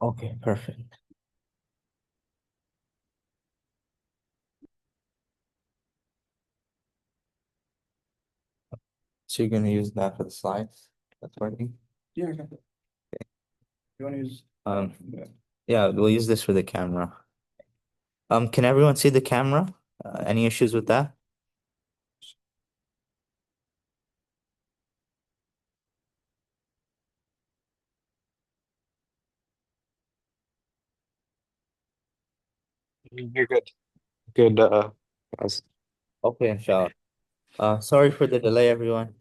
Okay, perfect. So you're gonna use that for the slides? That's working? Yeah, okay. You want to use? Yeah. Yeah, we'll use this for the camera. Can everyone see the camera? Any issues with that? You're good. Good. Guys. Okay, inshallah. Sorry for the delay, everyone.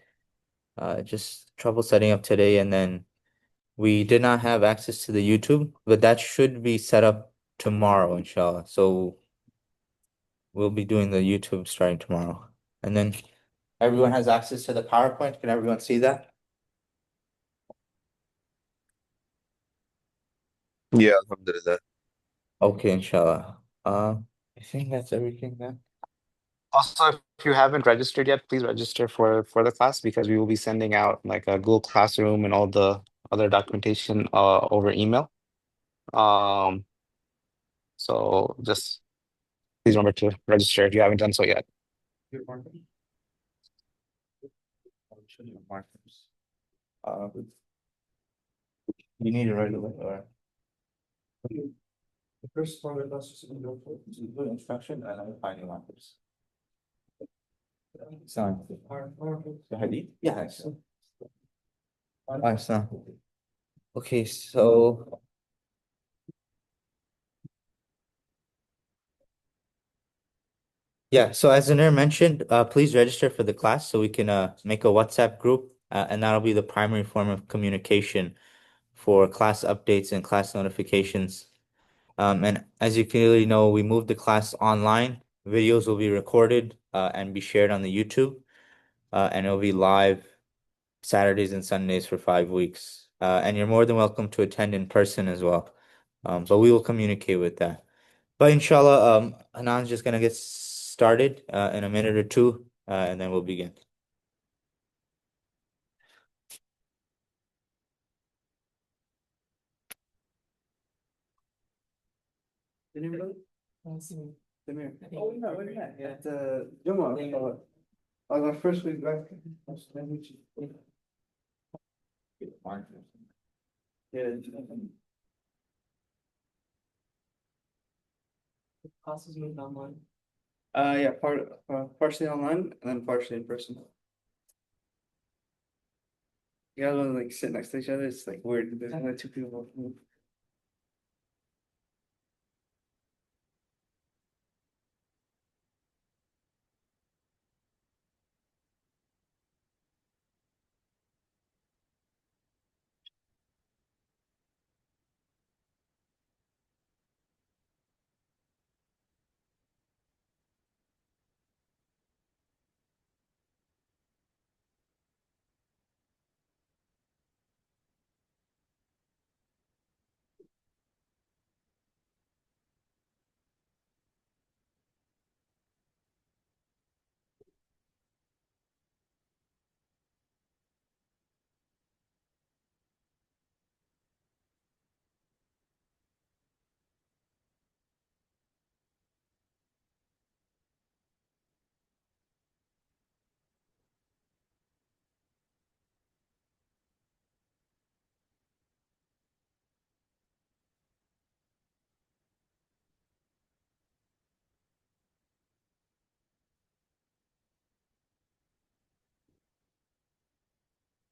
Just trouble setting up today, and then we did not have access to the YouTube, but that should be set up tomorrow, inshallah. So we'll be doing the YouTube starting tomorrow. And then everyone has access to the PowerPoint. Can everyone see that? Yeah, alhamdulillah. Okay, inshallah. I think that's everything then. Also, if you haven't registered yet, please register for the class because we will be sending out like a Google Classroom and all the other documentation over email. Um, so just please remember to register if you haven't done so yet. You need it right away, or The first part of us is do instruction and I'm finding markers. So the Hadith? Yes. So okay, so yeah, so as Zaner mentioned, please register for the class so we can make a WhatsApp group, and that'll be the primary form of communication for class updates and class notifications. And as you clearly know, we moved the class online. Videos will be recorded and be shared on the YouTube, and it'll be live Saturdays and Sundays for 5 weeks. And you're more than welcome to attend in person as well. But we will communicate with that. But inshallah, Anand's just gonna get started in a minute or two, and then we'll begin. Oh, no, wait a minute. At Jumu'ah, our first week back. Yeah. Classes moved online. Yeah, partially online and then partially in person. You guys want to like sit next to each other? It's like weird. There's only two people.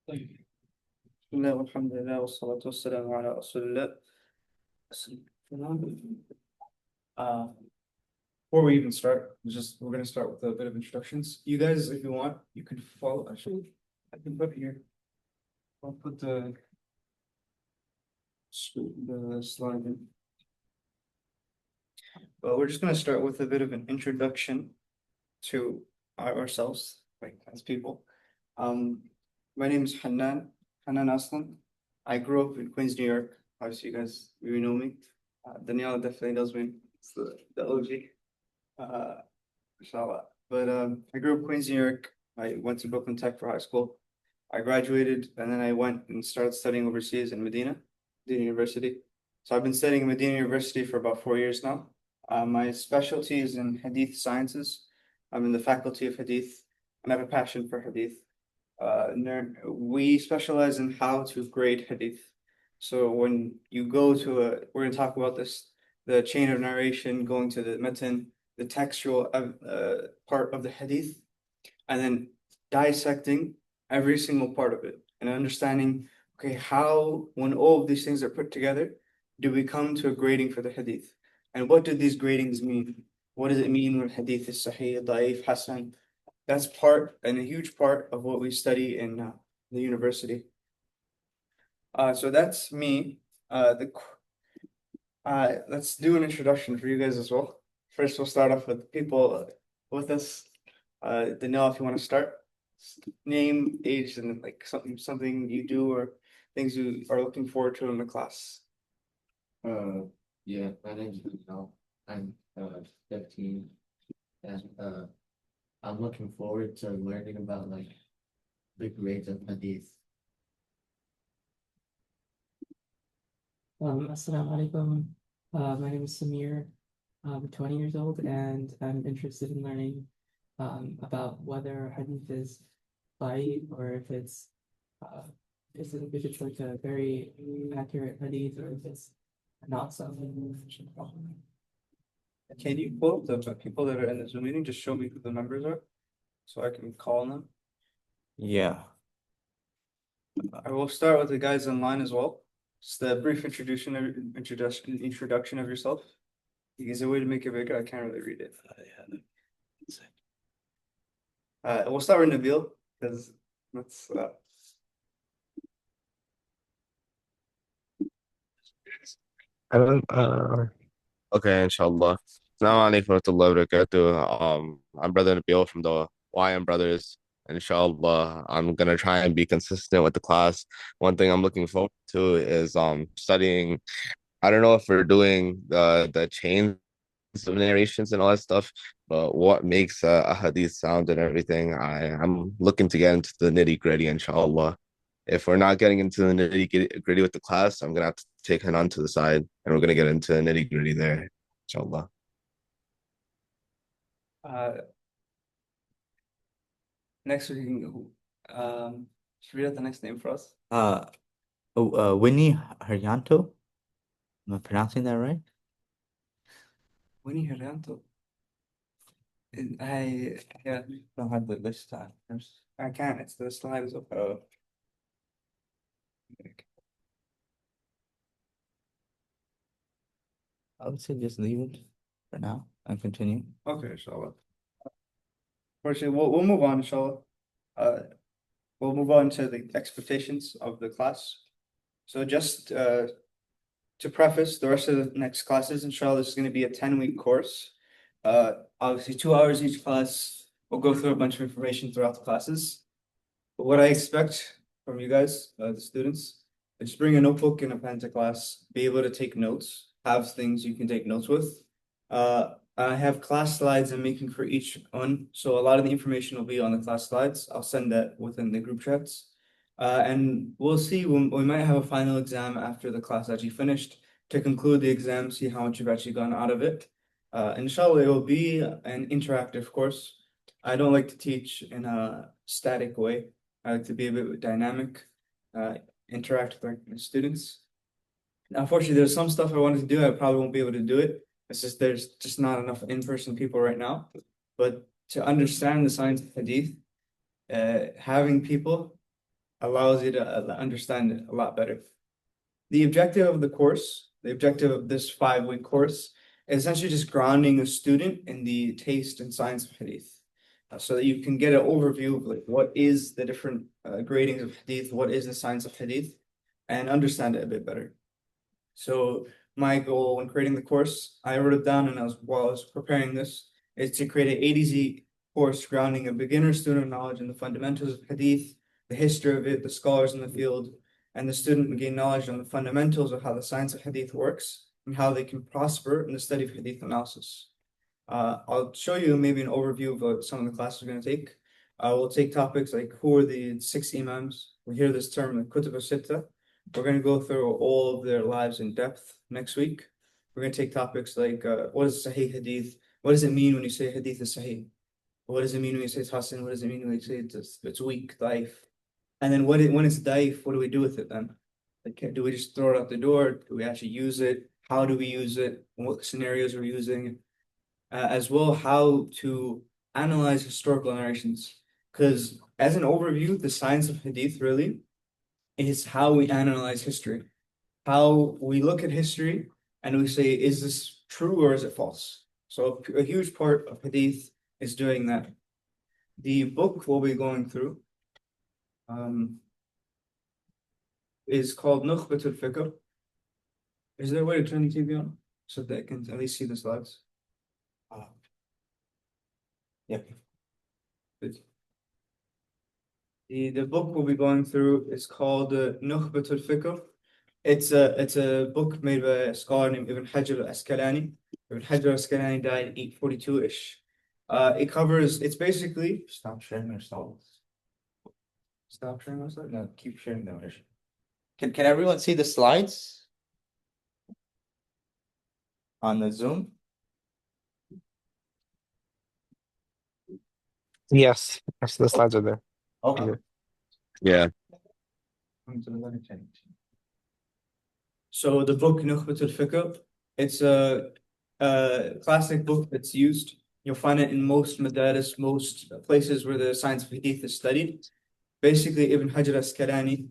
بسم الله والحمد لله والصلاة والسلام على رسول الله. Uh, Before we even start, we're gonna start with a bit of instructions. You guys, if you want, you can follow. Actually, I can put here. I'll put the slide in. Well, we're just gonna start with a bit of an introduction to ourselves, like as people. Um, my name is Hanan Aslan. I grew up in Queens, New York. Obviously, you guys maybe know me. Daniela definitely knows me. It's the OG. Inshallah. But I grew up in Queens, New York. I went to Brooklyn Tech for high school. I graduated and then I went and started studying overseas in Medina University. So I've been studying at Medina University for about 4 years now. My specialty is in Hadith sciences. I'm in the faculty of Hadith, and I have a passion for Hadith. We specialize in how to grade Hadith. So when you go to we're going to talk about this, the chain of narration, going to the matan, the textual part of the Hadith, and then dissecting every single part of it and understanding, okay, how, when all of these things are put together, do we come to a grading for the hadith? And what do these gradings mean? What does it mean when hadith is sahih, daif, hasan? That's part and a huge part of what we study in the university. So that's me. Let's do an introduction for you guys as well. First, we'll start off with people with us. Danielle, if you want to start, name, age, and like something you do or things you are looking forward to in the class. Uh, yeah, my name's Miguel. I'm 15, and I'm looking forward to learning about like the grades of Hadith. Assalamu alaikum. My name is Samir. I'm 20 years old and I'm interested in learning about whether hadith is sahih or if it's like a very accurate hadith or if it's not something. Can you pull up the people that are in the Zoom meeting? Just show me who the members are so I can call them. Yeah. I will start with the guys online as well. Just a brief introduction of yourself. Is there a way to make it bigger? I can't really read it. We'll start with Nabil because that's Okay, inshallah. Assalamu alaikum warahmatullahi wabarakatuh. I'm Brother Nabil from the YM Brothers. Inshallah, I'm gonna try and be consistent with the class. One thing I'm looking forward to is studying. I don't know if we're doing the chains of narrations and all that stuff, but what makes a hadith sound and everything. I'm looking to get into the nitty gritty, inshallah. If we're not getting into the nitty gritty with the class, I'm gonna have to take Hanan to the side and we're gonna get into the nitty gritty there, inshallah. next we can should we read out the next name for us? Winnie Haryanto. Am I pronouncing that right? Winnie Herianto. I yeah, Don't have the list first. I can't. It's the slide is up. I would say just leave it for now and continue. Okay, inshallah. Fortunately, we'll move on, inshallah. We'll move on to the expectations of the class. So just to preface the rest of the next classes, inshallah, this is going to be a 10-week course. Obviously 2 hours each class. We'll go through a bunch of information throughout the classes. But what I expect from you guys, the students, is bring a notebook and a pen to class, be able to take notes, have things you can take notes with. I have class slides I'm making for each one, so a lot of the information will be on the class slides. I'll send that within the group chats. And we'll see, we might have a final exam after the class actually finished to conclude the exam, see how much you've actually gotten out of it. Inshallah, it will be an interactive course. I don't like to teach in a static way. I like to be a bit dynamic, interact with my students. Now, unfortunately, there's some stuff I wanted to do. I probably won't be able to do it. It's just there's just not enough in-person people right now. But to understand the science of hadith, having people allows you to understand it a lot better. The objective of the course, the objective of this 5-week course, is essentially just grounding a student in the taste and science of hadith, so that you can get an overview of like what is the different gradings of hadith, what is the science of hadith, and understand it a bit better. So my goal when creating the course, I wrote it down and while I was preparing this, is to create an A to Z course grounding a beginner student knowledge in the fundamentals of hadith, the history of it, the scholars in the field, and the student gain knowledge on the fundamentals of how the science of hadith works and how they can prosper in the study of hadith analysis. I'll show you maybe an overview of what some of the classes we're going to take. We'll take topics like who are the 6 imams. We hear this term, the kutub al-sitta. We're gonna go through all of their lives in depth next week. We're gonna take topics like what is Sahih Hadith? What does it mean when you say Hadith is Sahih? What does it mean when you say it's Hasan? What does it mean when you say it's weak, daif? And then when it's daif, what do we do with it then? Like, do we just throw it out the door? Do we actually use it? How do we use it? What scenarios are we using it? As well, how to analyze historical narrations. Because as an overview, the science of hadith really is how we analyze history, how we look at history and we say, is this true or is it false? So a huge part of hadith is doing that. The book we'll be going through is called Nukhbatul Fiqh. Is there a way to turn the TV on so that I can at least see the slides? Yep. Good. The book we'll be going through is called Nukhbatul Fiqh. It's a book made by a scholar named Ibn Hajar al-Asqalani. Ibn Hajar al-Asqalani died in 842-ish. It's basically stop sharing your slides. Stop sharing my slides? No, keep sharing them. Can everyone see the slides on the Zoom? Yes, the slides are there. Okay. Yeah. So the book Nukhbatul Fiqh, it's a classic book that's used. You'll find it in most madaris, most places where the science of hadith is studied. Basically, Ibn Hajar al-Asqalani,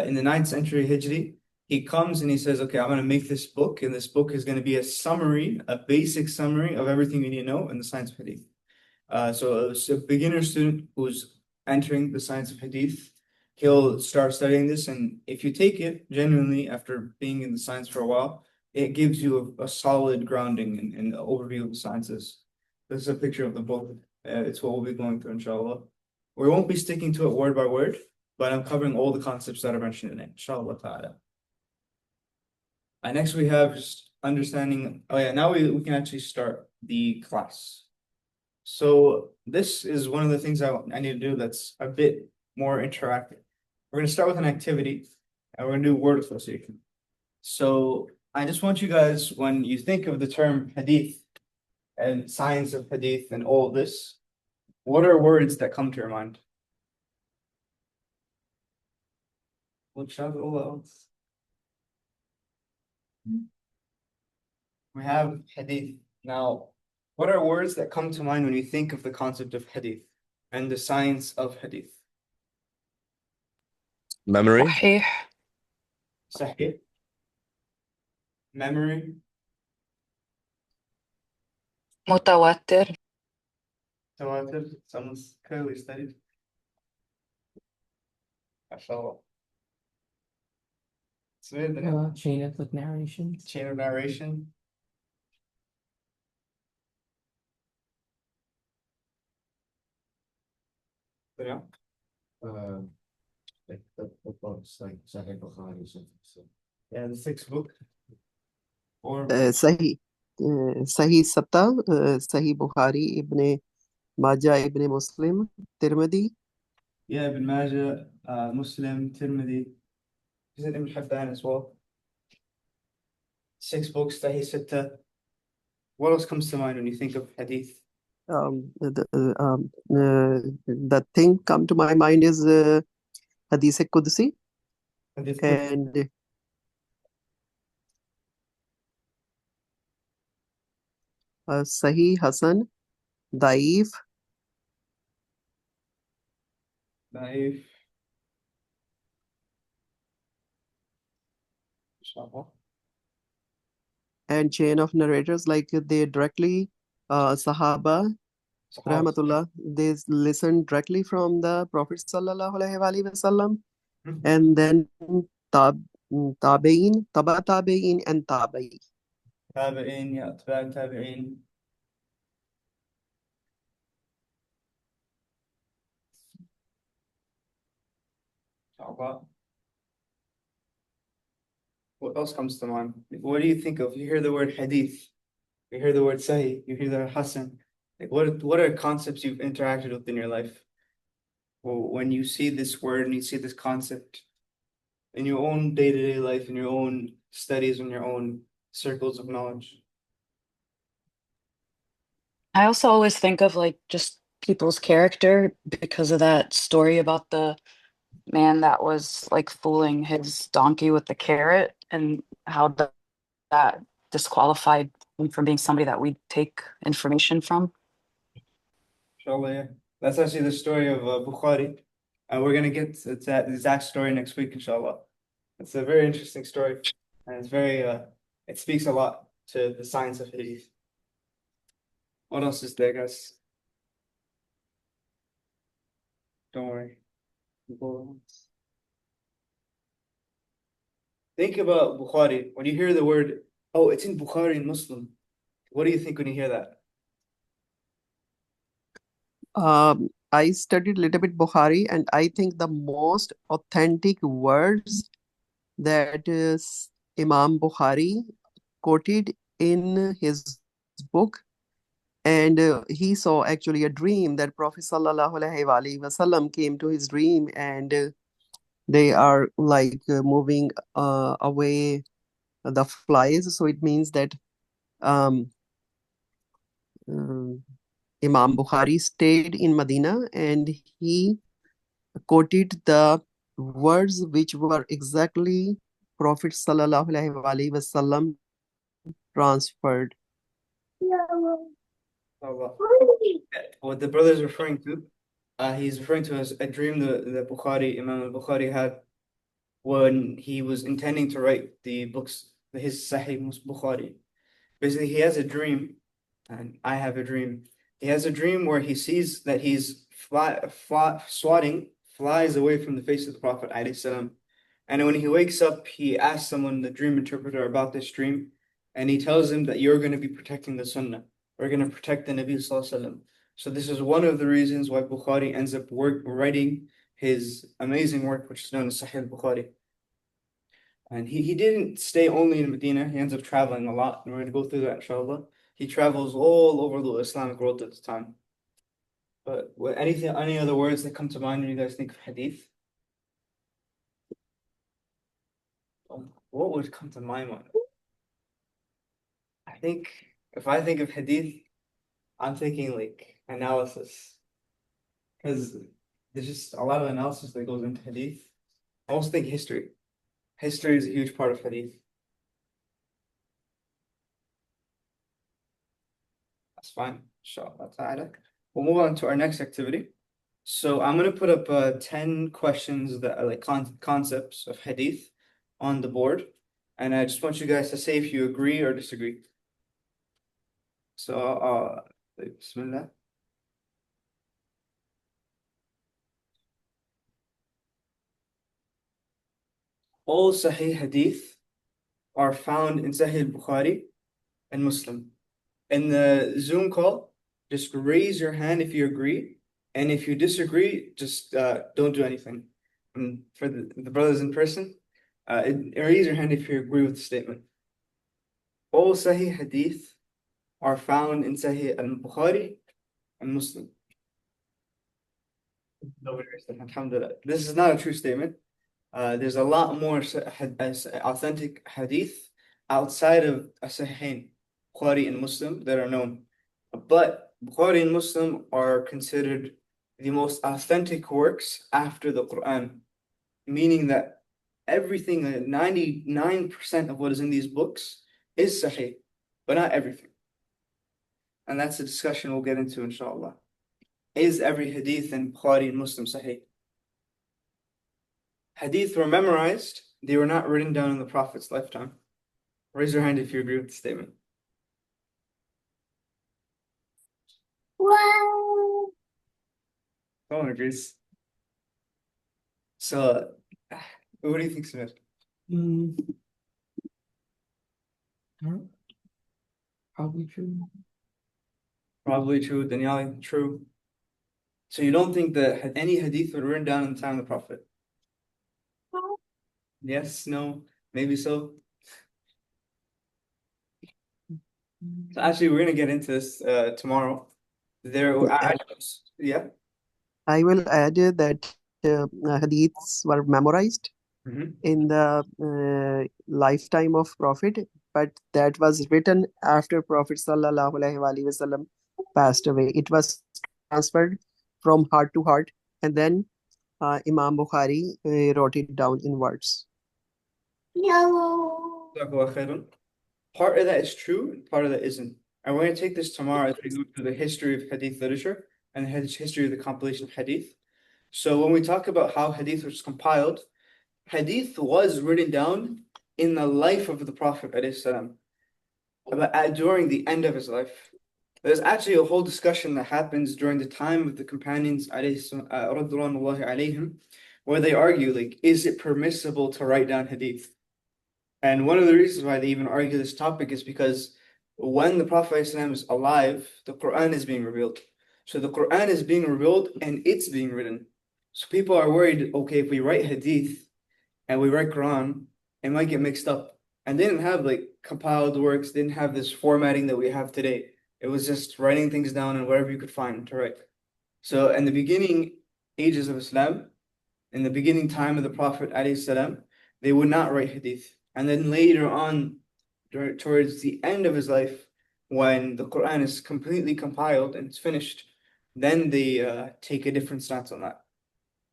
in the 9th century Hijri, he comes and he says, okay, I'm going to make this book, and this book is going to be a summary, a basic summary of everything you need to know in the science of hadith. So it's a beginner student who's entering the science of hadith. He'll start studying this, and if you take it genuinely after being in the science for a while, it gives you a solid grounding and overview of the sciences. This is a picture of the book. It's what we'll be going through, inshallah. We won't be sticking to it word by word, but I'm covering all the concepts that are mentioned in it, inshallah ta'ala. Next we have just understanding. Oh yeah, now we can actually start the class. So this is one of the things I need to do that's a bit more interactive. We're going to start with an activity and we're going to do word association. So I just want you guys, when you think of the term hadith and science of hadith and all this, what are words that come to your mind? We have hadith. Now, what are words that come to mind when you think of the concept of hadith and the science of hadith? Memory. صحيح. Sahih. Memory. متواتر. Tawatur. Someone's clearly studied. MashaAllah. Chain of like narrations. Chain of narration. Yeah. Like the books like Sahih Bukhari, so Yeah, the 6th book. Or सही सही सत्ता सही बुखारी इब्ने माजा इब्ने मुस्लिम Tirmidhi yeah, Ibn Majah, Muslim, Tirmidhi. Is it Ibn Hibban as well? 6 books, Sahih Sitta. What else comes to mind when you think of hadith? the thing come to my mind is Hadith Qudsi Hadith and Sahih Hasan Daif Naif. Inshallah. and chain of narrators like they directly Sahaba Rahmatullah they listen directly from the Prophet Sallallahu Alaihi Wasallam and then Tabein, Taba Tabein and Tabai. Tabi'in, yeah, Atba' Tabi'in. Inshallah. What else comes to mind? What do you think of? You hear the word hadith, you hear the word sahih, you hear the word hasan. Like what are concepts you've interacted with in your life? Well, when you see this word and you see this concept, in your own day-to-day life, in your own studies, in your own circles of knowledge? I also always think of like just people's character because of that story about the man that was like fooling his donkey with the carrot and how that disqualified him from being somebody that we take information from. Inshallah, yeah. That's actually the story of Bukhari. And we're gonna get to that exact story next week, inshallah. It's a very interesting story. And it's very it speaks a lot to the science of hadith. What else is there, guys? Don't worry. Think about Bukhari. When you hear the word, oh, it's in Bukhari and Muslim. What do you think when you hear that? I studied a little bit Bukhari, and I think the most authentic words that is Imam Bukhari quoted in his book, and he saw actually a dream that Prophet Sallallahu Alaihi Wasallam came to his dream, and they are like moving away the flies. So it means that um, um, Imam Bukhari stayed in Medina and he quoted the words which were exactly Prophet Sallallahu Alaihi Wasallam transferred. Allah. What the brother is referring to, he's referring to as a dream that Bukhari, Imam al-Bukhari had when he was intending to write the books, his Sahih Bukhari. Basically, he has a dream, and I have a dream. He has a dream where he sees that he's swatting flies away from the face of the Prophet ﷺ. And when he wakes up, he asks someone, the dream interpreter, about this dream, and he tells him that you're going to be protecting the Sunnah. We're going to protect the Nabi ﷺ. So this is one of the reasons why Bukhari ends up writing his amazing work, which is known as Sahih Bukhari. And he didn't stay only in Medina. He ends up traveling a lot. And we're going to go through that, inshallah. He travels all over the Islamic world at the time. But any other words that come to mind when you guys think of hadith? What would come to my mind? I think if I think of hadith, I'm thinking like analysis. Because there's just a lot of analysis that goes into hadith. I also think history. History is a huge part of hadith. That's fine, inshallah ta'ala. We'll move on to our next activity. So I'm going to put up 10 questions that are like concepts of hadith on the board. And I just want you guys to say if you agree or disagree. So, Bismillah. All Sahih hadith are found in Sahih Bukhari and Muslim. In the Zoom call, just raise your hand if you agree. And if you disagree, just don't do anything. And for the brothers in person, raise your hand if you agree with the statement. All Sahih hadith are found in Sahih al-Bukhari and Muslim. Nobody raised their hand. Alhamdulillah. This is not a true statement. There's a lot more authentic hadith outside of Sahihain, Bukhari and Muslim, that are known. But Bukhari and Muslim are considered the most authentic works after the Quran, meaning that everything, 99% of what is in these books is Sahih, but not everything. And that's a discussion we'll get into, inshallah. Is every hadith in Bukhari and Muslim Sahih? Hadith were memorized, they were not written down in the Prophet's lifetime. Raise your hand if you agree with the statement. No one agrees. So, what do you think, Smith? Probably true. Probably true. Danielle, true. So you don't think that any hadith were written down in the time of the Prophet? Yes, no, maybe so. So actually, we're gonna get into this tomorrow. Yeah. I will add that hadiths were memorized in the lifetime of Prophet, but that was written after Prophet sallallahu alaihi wasallam passed away. It was transferred from heart to heart, and then Imam Bukhari wrote it down in words. Jazakallah khairan. Part of that is true, and part of that isn't. And we're going to take this tomorrow as we go through the history of Hadith literature and the history of the compilation of Hadith. So when we talk about how Hadith was compiled, Hadith was written down in the life of the Prophet ﷺ, but during the end of his life. There's actually a whole discussion that happens during the time of the companions radhiyallahu alayhim, where they argue, like, is it permissible to write down Hadith? And one of the reasons why they even argue this topic is because when the Prophet ﷺ is alive, the Quran is being revealed. So the Quran is being revealed and it's being written. So people are worried, okay, if we write Hadith and we write Quran, it might get mixed up. And they didn't have like compiled works, didn't have this formatting that we have today. It was just writing things down and whatever you could find to write. So in the beginning ages of Islam, in the beginning time of the Prophet ﷺ, they would not write Hadith. And then later on, towards the end of his life, when the Quran is completely compiled and it's finished, then they take a different stance on that.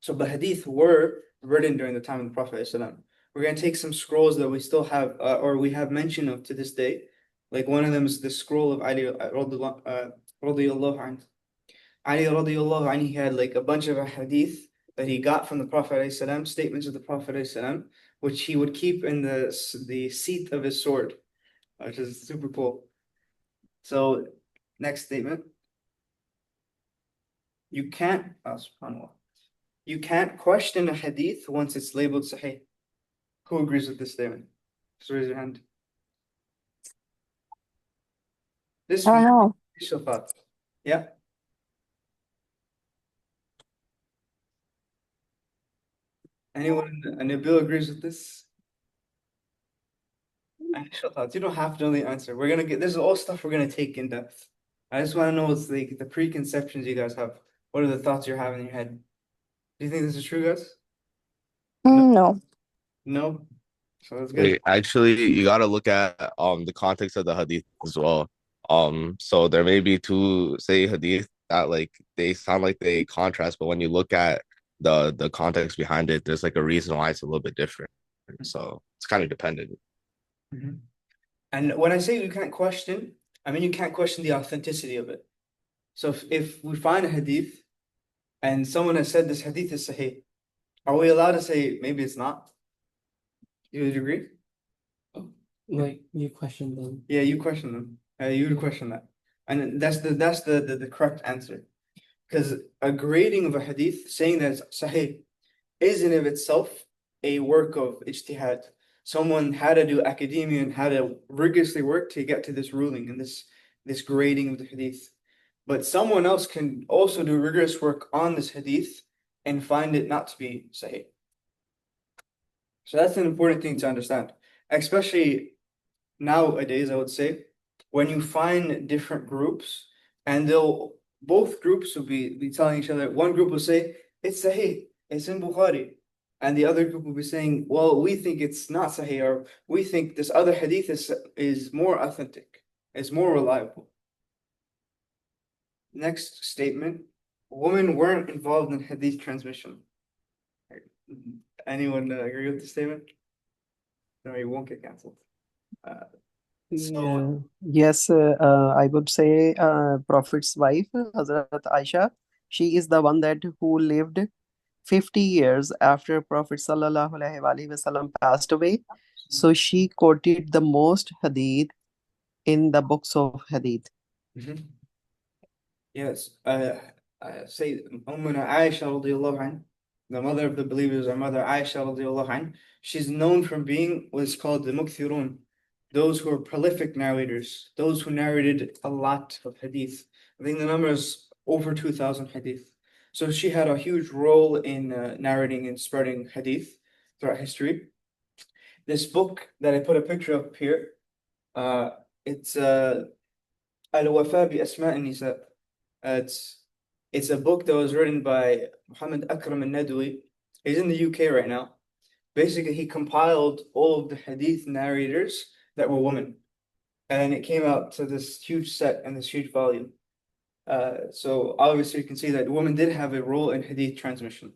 So the Hadith were written during the time of the Prophet ﷺ. We're going to take some scrolls that we still have, or we have mention of to this day. Like one of them is the scroll of Ali radiyallahu anhu. Ali radiyallahu anhu, he had like a bunch of hadith that he got from the Prophet ﷺ, statements of the Prophet ﷺ, which he would keep in the seat of his sword, which is super cool. So next statement. You can't, subhanAllah. You can't question a hadith once it's labeled sahih. Who agrees with this statement? Just raise your hand. This I don't know. initial thought. Yeah. Anyone, Nabil agrees with this? Initial thoughts. You don't have to know the answer. We're gonna get, this is all stuff we're gonna take in depth. I just want to know what's like the preconceptions you guys have. What are the thoughts you're having in your head? Do you think this is true, guys? No. No? So that's good. Wait, actually, you gotta look at the context of the hadith as well. So there may be two, say, hadith that like they sound like they contrast, but when you look at the context behind it, there's like a reason why it's a little bit different. So it's kind of dependent. Mhm. And when I say you can't question, I mean you can't question the authenticity of it. So if we find a hadith and someone has said this hadith is sahih, are we allowed to say maybe it's not? You would agree? Like you question them. Yeah, you question them. You would question that. And that's the correct answer. Because a grading of a hadith, saying that it's sahih, is in of itself a work of ijtihad. Someone had to do academia and had to rigorously work to get to this ruling and this grading of the hadith. But someone else can also do rigorous work on this hadith and find it not to be sahih. So that's an important thing to understand, especially nowadays, I would say, when you find different groups and both groups will be telling each other, one group will say, it's sahih, it's in Bukhari. And the other group will be saying, well, we think it's not sahih, or we think this other hadith is more authentic, is more reliable. Next statement, women weren't involved in hadith transmission. Anyone agree with the statement? No, you won't get canceled. Yeah. Yes, I would say Prophet's wife, Hazrat Aisha, she is the one that who lived 50 years after Prophet Sallallahu Alaihi Wasallam passed away. So she quoted the most hadith in the books of hadith. Mhm. Yes, say Ummuna Aisha radiallahu anha, the mother of the believers, our mother Aisha radiallahu anha, she's known from being what's called the mukthirun, those who are prolific narrators, those who narrated a lot of hadith. I think the number is over 2,000 hadith. So she had a huge role in narrating and spreading hadith throughout history. This book that I put a picture of here, it's Al-Wafa bi Asma' al-Nisa. It's a book that was written by Muhammad Akram al-Nadwi. He's in the UK right now. basically he compiled all of the hadith narrators that were women. And it came out to this huge set and this huge volume. So obviously you can see that women did have a role in hadith transmission.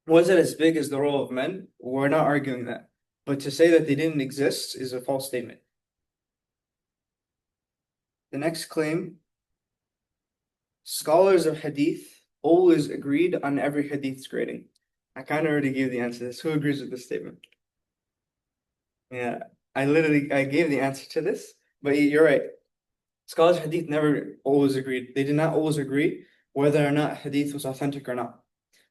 Was it as big as the role of men? We're not arguing that. But to say that they didn't exist is a false statement. The next claim, scholars of hadith always agreed on every hadith's grading. I kind of already gave the answer to this. Who agrees with this statement? Yeah, I gave the answer to this, but you're right. Scholars of hadith never always agreed. They did not always agree whether or not hadith was authentic or not.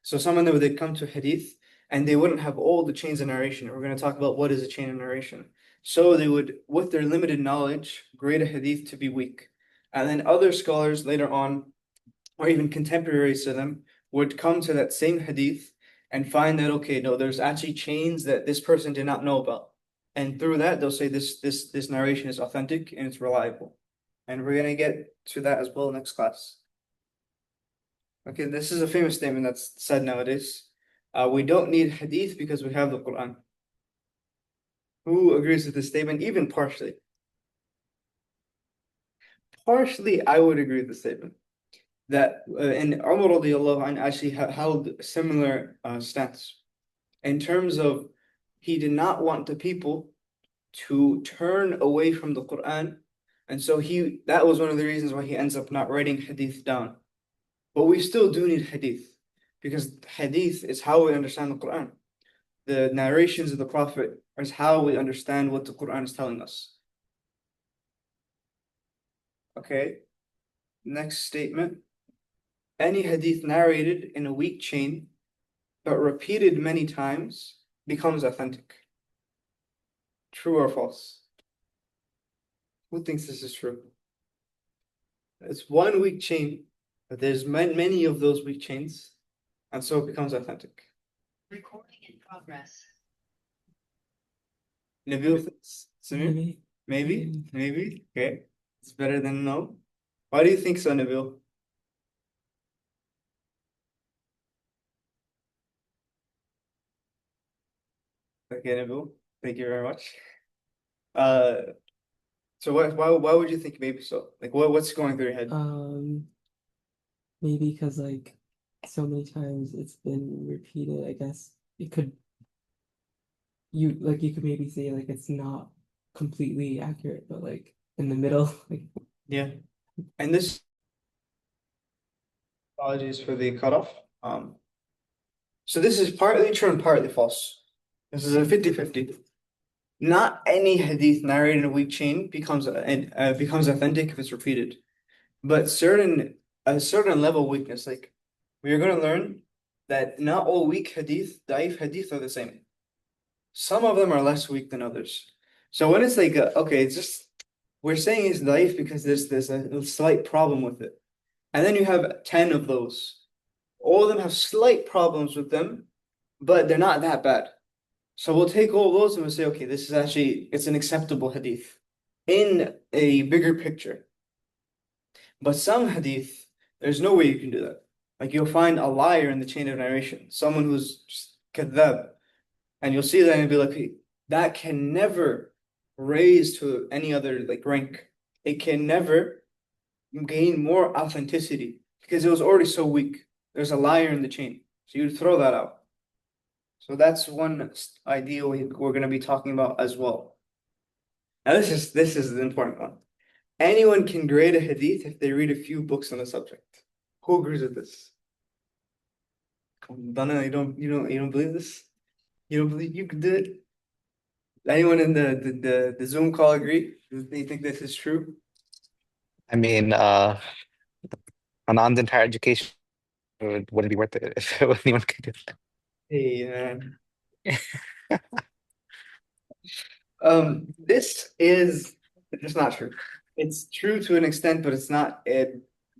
So some of them would come to hadith and they wouldn't have all the chains of narration. We're going to talk about what is a chain of narration. So they would, with their limited knowledge, grade a hadith to be weak. And then other scholars later on, or even contemporaries to them, would come to that same hadith and find that, okay, no, there's actually chains that this person did not know about. And through that, they'll say this narration is authentic and it's reliable. And we're gonna get to that as well next class. Okay, this is a famous statement that's said nowadays. We don't need hadith because we have the Quran. Who agrees with this statement, even partially? Partially, I would agree with the statement. That and Umar radiallahu anhu actually held a similar stance in terms of he did not want the people to turn away from the Quran, and so that was one of the reasons why he ends up not writing hadith down. But we still do need hadith because hadith is how we understand the Quran. The narrations of the Prophet is how we understand what the Quran is telling us. Okay, next statement. Any hadith narrated in a weak chain but repeated many times becomes authentic. True or false? Who thinks this is true? It's one weak chain, but there's many of those weak chains, and so it becomes authentic. Recording in progress. Nabil, Samir? Maybe. Okay, it's better than no. Why do you think so, Nabil? Okay, Nabil, thank you very much. So why would you think maybe so? Like what's going through your head? Maybe because like so many times it's been repeated, I guess it could you could maybe say like it's not completely accurate, but like in the middle, like Yeah. And this apologies for the cutoff. So this is partly true and partly false. This is a 50-50. Not any hadith narrated in a weak chain becomes authentic if it's repeated. But a certain level of weakness, like we're going to learn that not all weak hadith, da'if hadith are the same. Some of them are less weak than others. So when it's like, okay, it's just, we're saying it's da'if because there's a slight problem with it. And then you have 10 of those. All of them have slight problems with them, but they're not that bad. So we'll take all those and we'll say, okay, this is actually, it's an acceptable hadith in a bigger picture. But some hadith, there's no way you can do that. Like you'll find a liar in the chain of narration, someone who's just kadhab, and you'll see that and be like, hey, that can never raise to any other like rank. It can never gain more authenticity because it was already so weak. There's a liar in the chain. So you throw that out. So that's one idea we're going to be talking about as well. Now this is the important one. Anyone can grade a hadith if they read a few books on the subject. Who agrees with this? Dana, you don't believe this? You don't believe you can do it? Anyone in the Zoom call agree? Do you think this is true? I mean, Anand's entire education wouldn't be worth it if anyone could do that. Hey, man. This is just not true. It's true to an extent, but it's not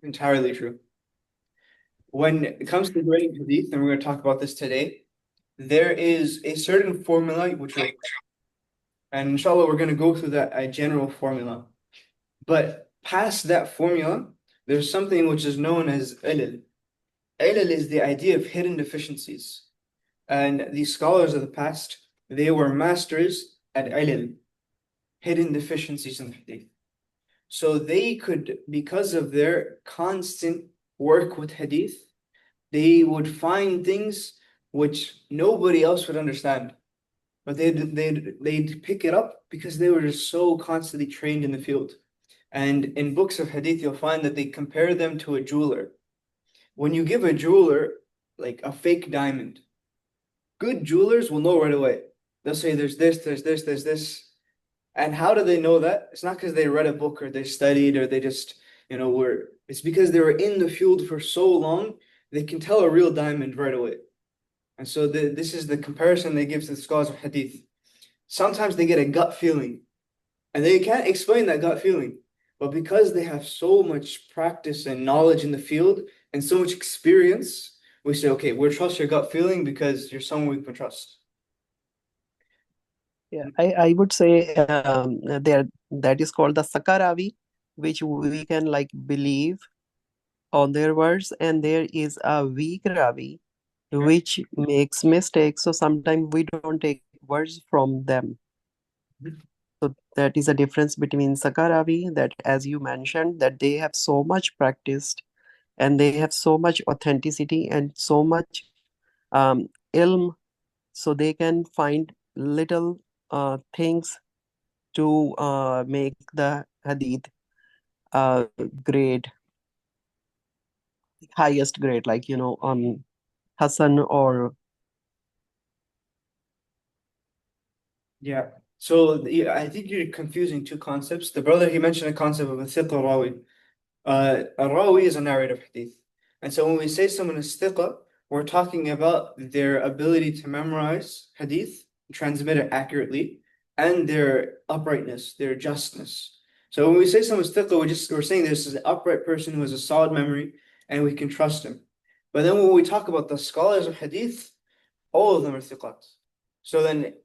entirely true. When it comes to grading hadith, and we're going to talk about this today, there is a certain formula which will, and inshallah we're going to go through a general formula. But past that formula, there's something which is known as ilal. Ilal is the idea of hidden deficiencies. And these scholars of the past, they were masters at ilm, hidden deficiencies in the hadith. So they could, because of their constant work with hadith, they would find things which nobody else would understand. But they'd pick it up because they were just so constantly trained in the field. And in books of hadith, you'll find that they compare them to a jeweler. When you give a jeweler like a fake diamond, good jewelers will know right away. They'll say there's this, there's this. And how do they know that? It's not because they read a book or they studied or they just, were, it's because they were in the field for so long, they can tell a real diamond right away. And so this is the comparison they give to the scholars of hadith. Sometimes they get a gut feeling and they can't explain that gut feeling. But because they have so much practice and knowledge in the field and so much experience, we say, okay, we'll trust your gut feeling because you're someone we can trust. Yeah, I would say there that is called the Sakaravi, which we can like believe on their words, and there is a weak Ravi which makes mistakes. So sometimes we don't take words from them. Mhm. So that is a difference between Sakaravi, that as you mentioned, that they have so much practiced and they have so much authenticity and so much ilm, so they can find little things to make the hadith uh, grade, highest grade, like Hassan or Yeah. So yeah, I think you're confusing two concepts. The brother, he mentioned a concept of a thiqa rawi. A rawi is a narrator of hadith. And so when we say someone is thiqa, we're talking about their ability to memorize hadith, transmit it accurately, and their uprightness, their justness. So when we say someone's thiqa, we're saying this is an upright person who has a solid memory and we can trust him. But then when we talk about the scholars of hadith, all of them are thiqat.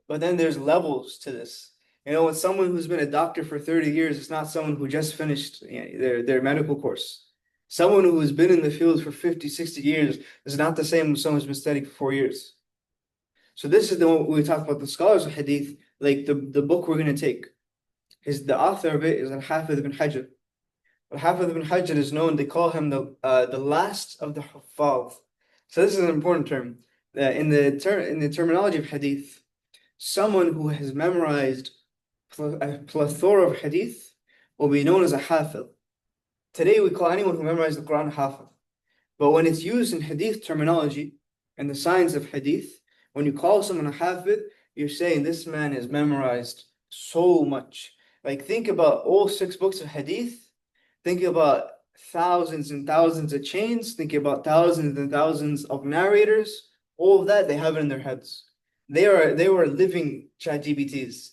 But then there's levels to this. When someone who's been a doctor for 30 years, it's not someone who just finished their medical course. Someone who has been in the field for 50, 60 years is not the same as someone who's been studying for 4 years. So this is the one we talk about the scholars of hadith, like the book we're going to take. The author of it is Al-Hafidh ibn Hajar. Al-Hafidh ibn Hajar is known, they call him the last of the Huffaz. So this is an important term. In the terminology of hadith, someone who has memorized a plethora of hadith will be known as a hafidh. Today we call anyone who memorized the Quran hafidh. But when it's used in hadith terminology and the science of hadith, when you call someone a hafidh, you're saying this man has memorized so much. Like think about all 6 books of hadith, think about thousands and thousands of chains, think about thousands and thousands of narrators, all of that they have it in their heads. They were living ChatGPTs.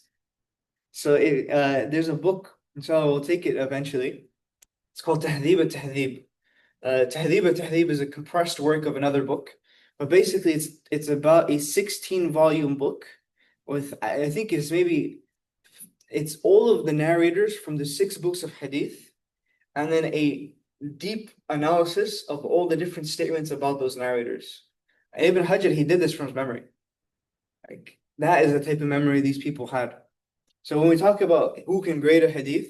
So there's a book, inshallah, we'll take it eventually. It's called Tahdhib al-Tahdhib. Tahdhib al-Tahdhib is a compressed work of another book, but basically it's about a 16-volume book with, I think it's all of the narrators from the 6 books of hadith, and then a deep analysis of all the different statements about those narrators. Ibn Hajar, he did this from his memory. Like that is the type of memory these people had. So when we talk about who can grade a hadith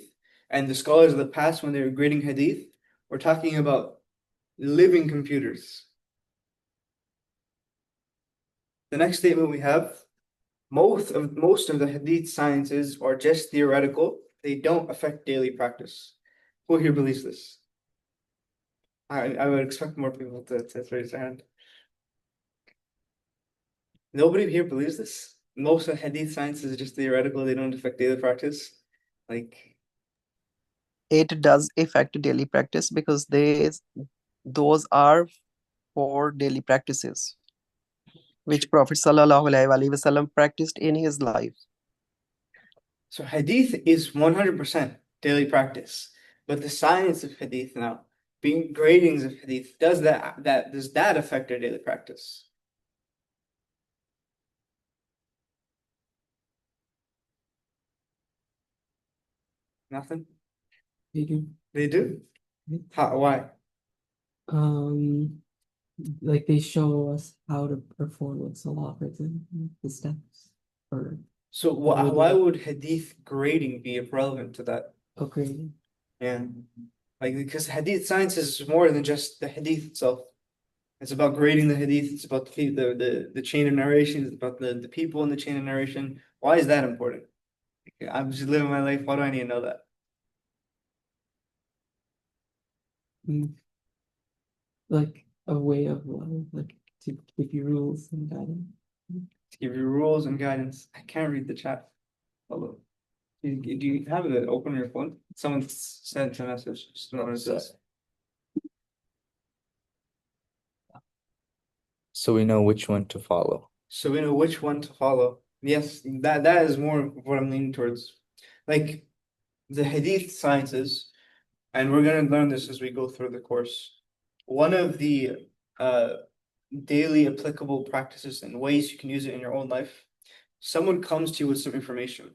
and the scholars of the past when they were grading hadith, we're talking about living computers. The next statement we have, most of the hadith sciences are just theoretical. They don't affect daily practice. Who here believes this? I would expect more people to raise their hand. Nobody here believes this. Most of hadith sciences is just theoretical. They don't affect daily practice. Like, it does affect daily practice because those are for daily practices which Prophet Sallallahu Alaihi Wasallam practiced in his life. so hadith is 100% daily practice. But the science of hadith now, being gradings of hadith, does that affect our daily practice? Nothing? They do. They do? Mhm. How, why? Um, like they show us how to perform like salah, for example, the steps or So why would hadith grading be relevant to that? upgrading. Yeah. Like because hadith science is more than just the hadith itself. It's about grading the hadith, it's about the chain of narration, it's about the people in the chain of narration. Why is that important? I'm just living my life, why do I need to know that? Like a way of life, like to give you rules and guidance. To give you rules and guidance. I can't read the chat. Hello. Do you have it open on your phone? Someone sent a message. Just don't know what it says. So we know which one to follow. So we know which one to follow. Yes, that is more what I'm leaning towards. Like the hadith sciences, and we're gonna learn this as we go through the course. One of the daily applicable practices and ways you can use it in your own life. Someone comes to you with some information.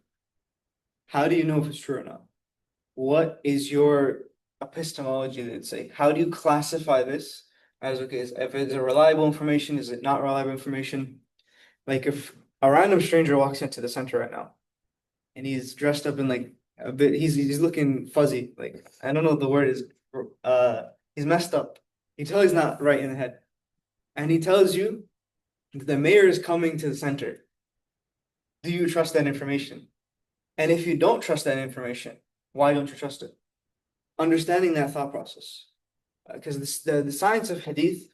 How do you know if it's true or not? What is your epistemology, let's say? How do you classify this as okay, if it's a reliable information, is it not reliable information? Like if a random stranger walks into the center right now and he's dressed up in like a bit, he's looking fuzzy, like I don't know what the word is, he's messed up. You tell he's not right in the head. And he tells you that the mayor is coming to the center. Do you trust that information? And if you don't trust that information, why don't you trust it? Understanding that thought process. Because the science of hadith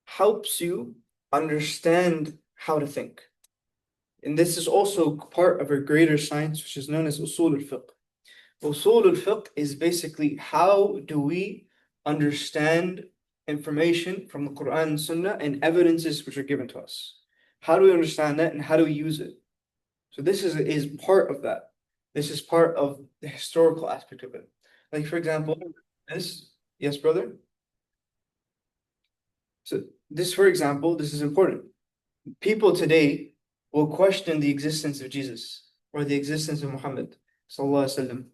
helps you understand how to think. And this is also part of a greater science, which is known as usul al-fiqh. Usul al-fiqh is basically how do we understand information from the Quran and Sunnah and evidences which are given to us. How do we understand that and how do we use it? So this is part of that. This is part of the historical aspect of it. Like for example, yes, brother? So this, for example, this is important. People today will question the existence of Jesus or the existence of Muhammad sallallahu alaihi wasallam.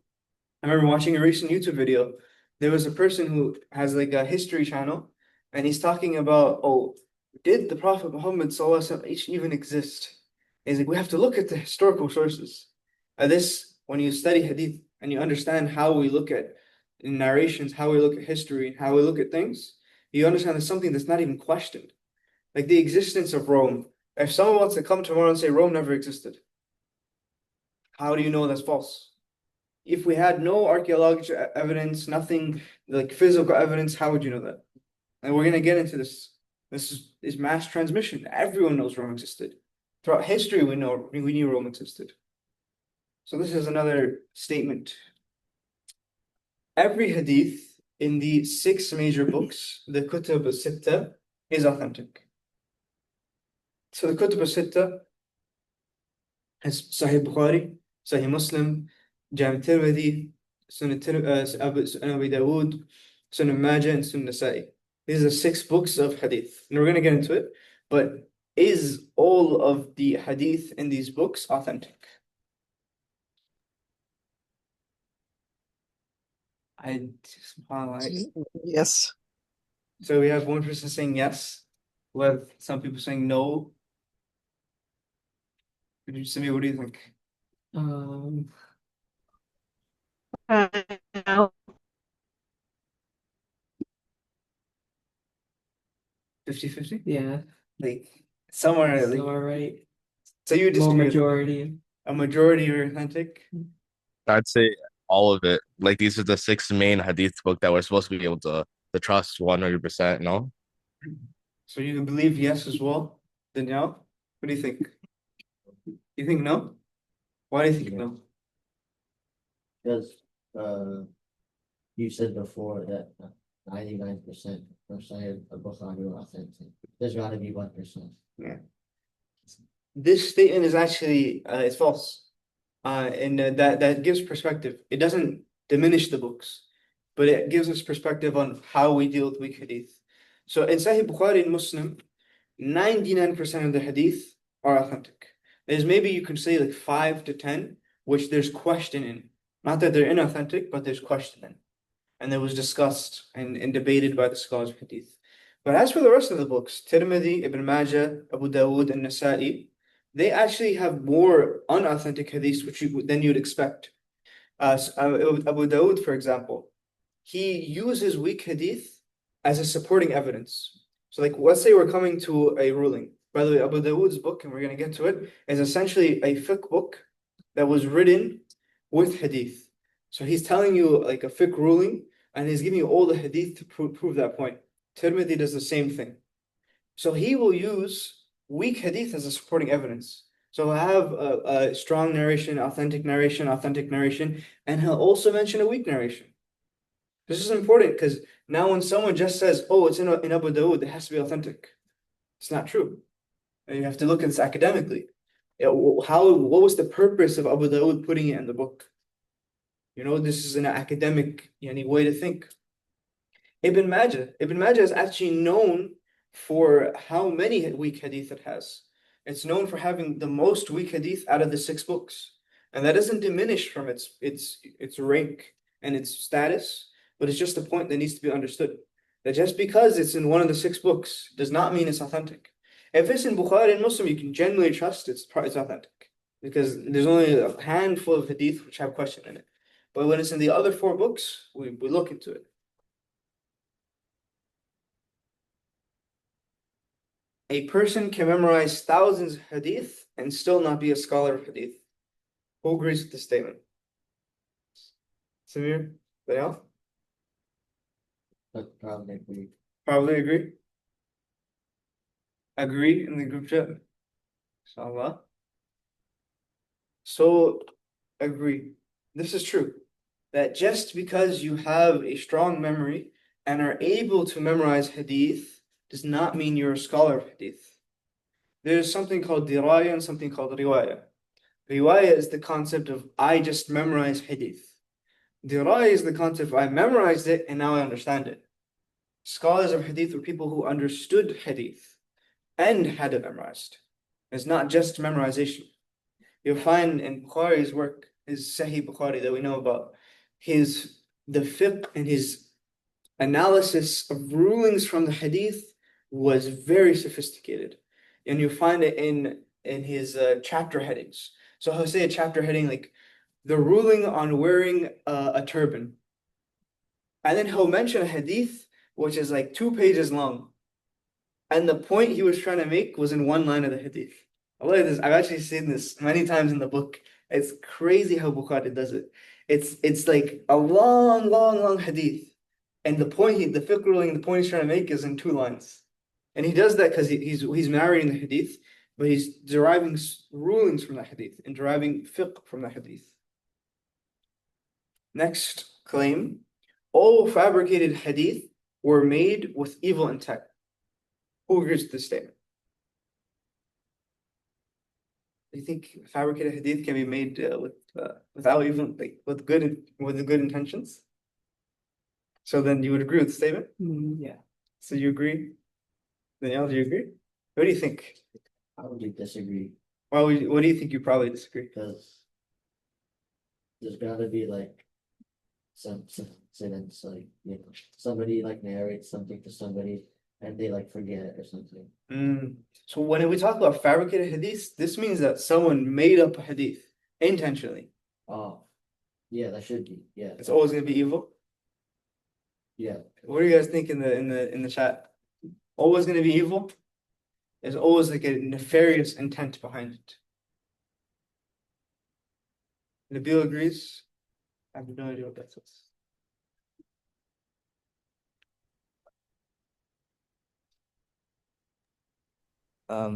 I remember watching a recent YouTube video. There was a person who has like a history channel, and he's talking about, oh, did the Prophet Muhammad sallallahu alaihi wasallam even exist? He's like, we have to look at the historical sources. This, when you study hadith and you understand how we look at narrations, how we look at history, and how we look at things, you understand there's something that's not even questioned. Like the existence of Rome. If someone wants to come tomorrow and say Rome never existed, how do you know that's false? If we had no archaeological evidence, nothing like physical evidence, how would you know that? And we're gonna get into this. This is mass transmission. Everyone knows Rome existed. Throughout history, we knew Rome existed. So this is another statement. Every hadith in the 6 major books, the Kutub al-Sitta, is authentic. So the Kutub al-Sitta is Sahih Bukhari, Sahih Muslim, Jami Tirmidhi, Sunan Abi Dawood, Sunan Majah, and Sunan Nasa'i. These are 6 books of hadith. And we're going to get into it. But is all of the hadith in these books authentic? SubhanAllah. Yes. So we have one person saying yes. We have some people saying no. Simi, what do you think? Fifty-fifty? Yeah, Like somewhere like somewhere right. so you More disagree with majority. a majority are authentic? I'd say all of it. Like these are the 6 main hadith book that we're supposed to be able to trust 100%, no? So you believe yes as well? Then no? What do you think? You think no? Why do you think Yeah. no? Because you said before that 99% of Sahih Bukhari are authentic. There's gotta be 1%. Yeah. This statement is actually it's false. And that gives perspective. It doesn't diminish the books, but it gives us perspective on how we deal with weak hadith. So in Sahih Bukhari and Muslim, 99% of the hadith are authentic. There's maybe you can say like 5 to 10, which there's question in. Not that they're inauthentic, but there's question in. And it was discussed and debated by the scholars of hadith. But as for the rest of the books, Tirmidhi, Ibn Majah, Abu Dawood, and Nasa'i, they actually have more unauthentic hadiths than you'd expect. Abu Dawood, for example, he uses weak hadith as a supporting evidence. So, like, let's say we're coming to a ruling. By the way, Abu Dawood's book, and we're going to get to it, is essentially a fiqh book that was written with hadith. So he's telling you like a fiqh ruling, and he's giving you all the hadith to prove that point. Tirmidhi does the same thing. So he will use weak hadith as a supporting evidence. So he'll have a strong narration, authentic narration, and he'll also mention a weak narration. This is important because now when someone just says, oh, it's in Abu Dawood, it has to be authentic. It's not true. And you have to look at this academically. What was the purpose of Abu Dawood putting it in the book? You know, this is an academic way to think. Ibn Majah is actually known for how many weak hadith it has. It's known for having the most weak hadith out of the 6 books. And that doesn't diminish from its rank and its status, but it's just a point that needs to be understood. That just because it's in one of the 6 books does not mean it's authentic. If it's in Bukhari and Muslim, you can genuinely trust it's authentic. Because there's only a handful of hadith which have question in it. But when it's in the other 4 books, we look into it. A person can memorize thousands of hadith and still not be a scholar of hadith. Who agrees with this statement? Samir? Anybody else? But probably agree. Probably agree. Agree in the group chat. Inshallah. So agree. This is true. That just because you have a strong memory and are able to memorize hadith does not mean you're a scholar of hadith. There's something called diraya and something called riwaya. Riwaya is the concept of I just memorized hadith. Diraya is the concept of I memorized it and now I understand it. Scholars of hadith were people who understood hadith and had it memorized. It's not just memorization. You'll find in Bukhari's work, his Sahih Bukhari that we know about, the fiqh and his analysis of rulings from the hadith was very sophisticated. And you find it in his chapter headings. So he'll say a chapter heading like the ruling on wearing a turban. And then he'll mention a hadith which is like 2 pages long. And the point he was trying to make was in 1 line of the hadith. I've actually seen this many times in the book. It's crazy how Bukhari does it. It's like a long hadith. And the fiqh ruling, the point he's trying to make is in 2 lines. And he does that because he's narrating the hadith, but he's deriving rulings from the hadith and deriving fiqh from the hadith. Next claim, all fabricated hadith were made with evil intent. Who agrees with this statement? Do you think fabricated hadith can be made without even with good intentions? So then you would agree with the statement? Yeah. So you agree? Danielle, do you agree? What do you think? I would disagree Well, what do you think you probably disagree? because there's gotta be like some incidents like somebody like narrates something to somebody and they like forget or something. So when we talk about fabricated hadith, this means that someone made up a hadith intentionally. Oh, yeah, that should be. Yeah, It's always going to be evil. yeah. What do you guys think in the chat? Always going to be evil? There's always like a nefarious intent behind it. Nabil agrees. I have no idea what that says.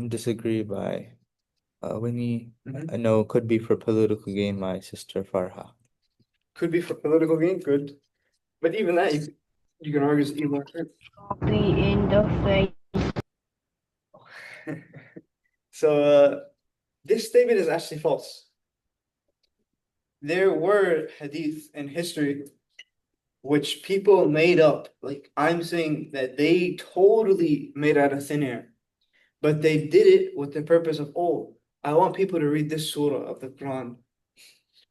Disagree by Winnie. Mhm. I know it could be for political gain, my sister Farha. Could be for political gain, good. But even that, you can argue is evil. Copy in the face. So this statement is actually false. There were hadith in history which people made up. Like I'm saying that they totally made out of thin air. But they did it with the purpose of, oh, I want people to read this surah of the Quran.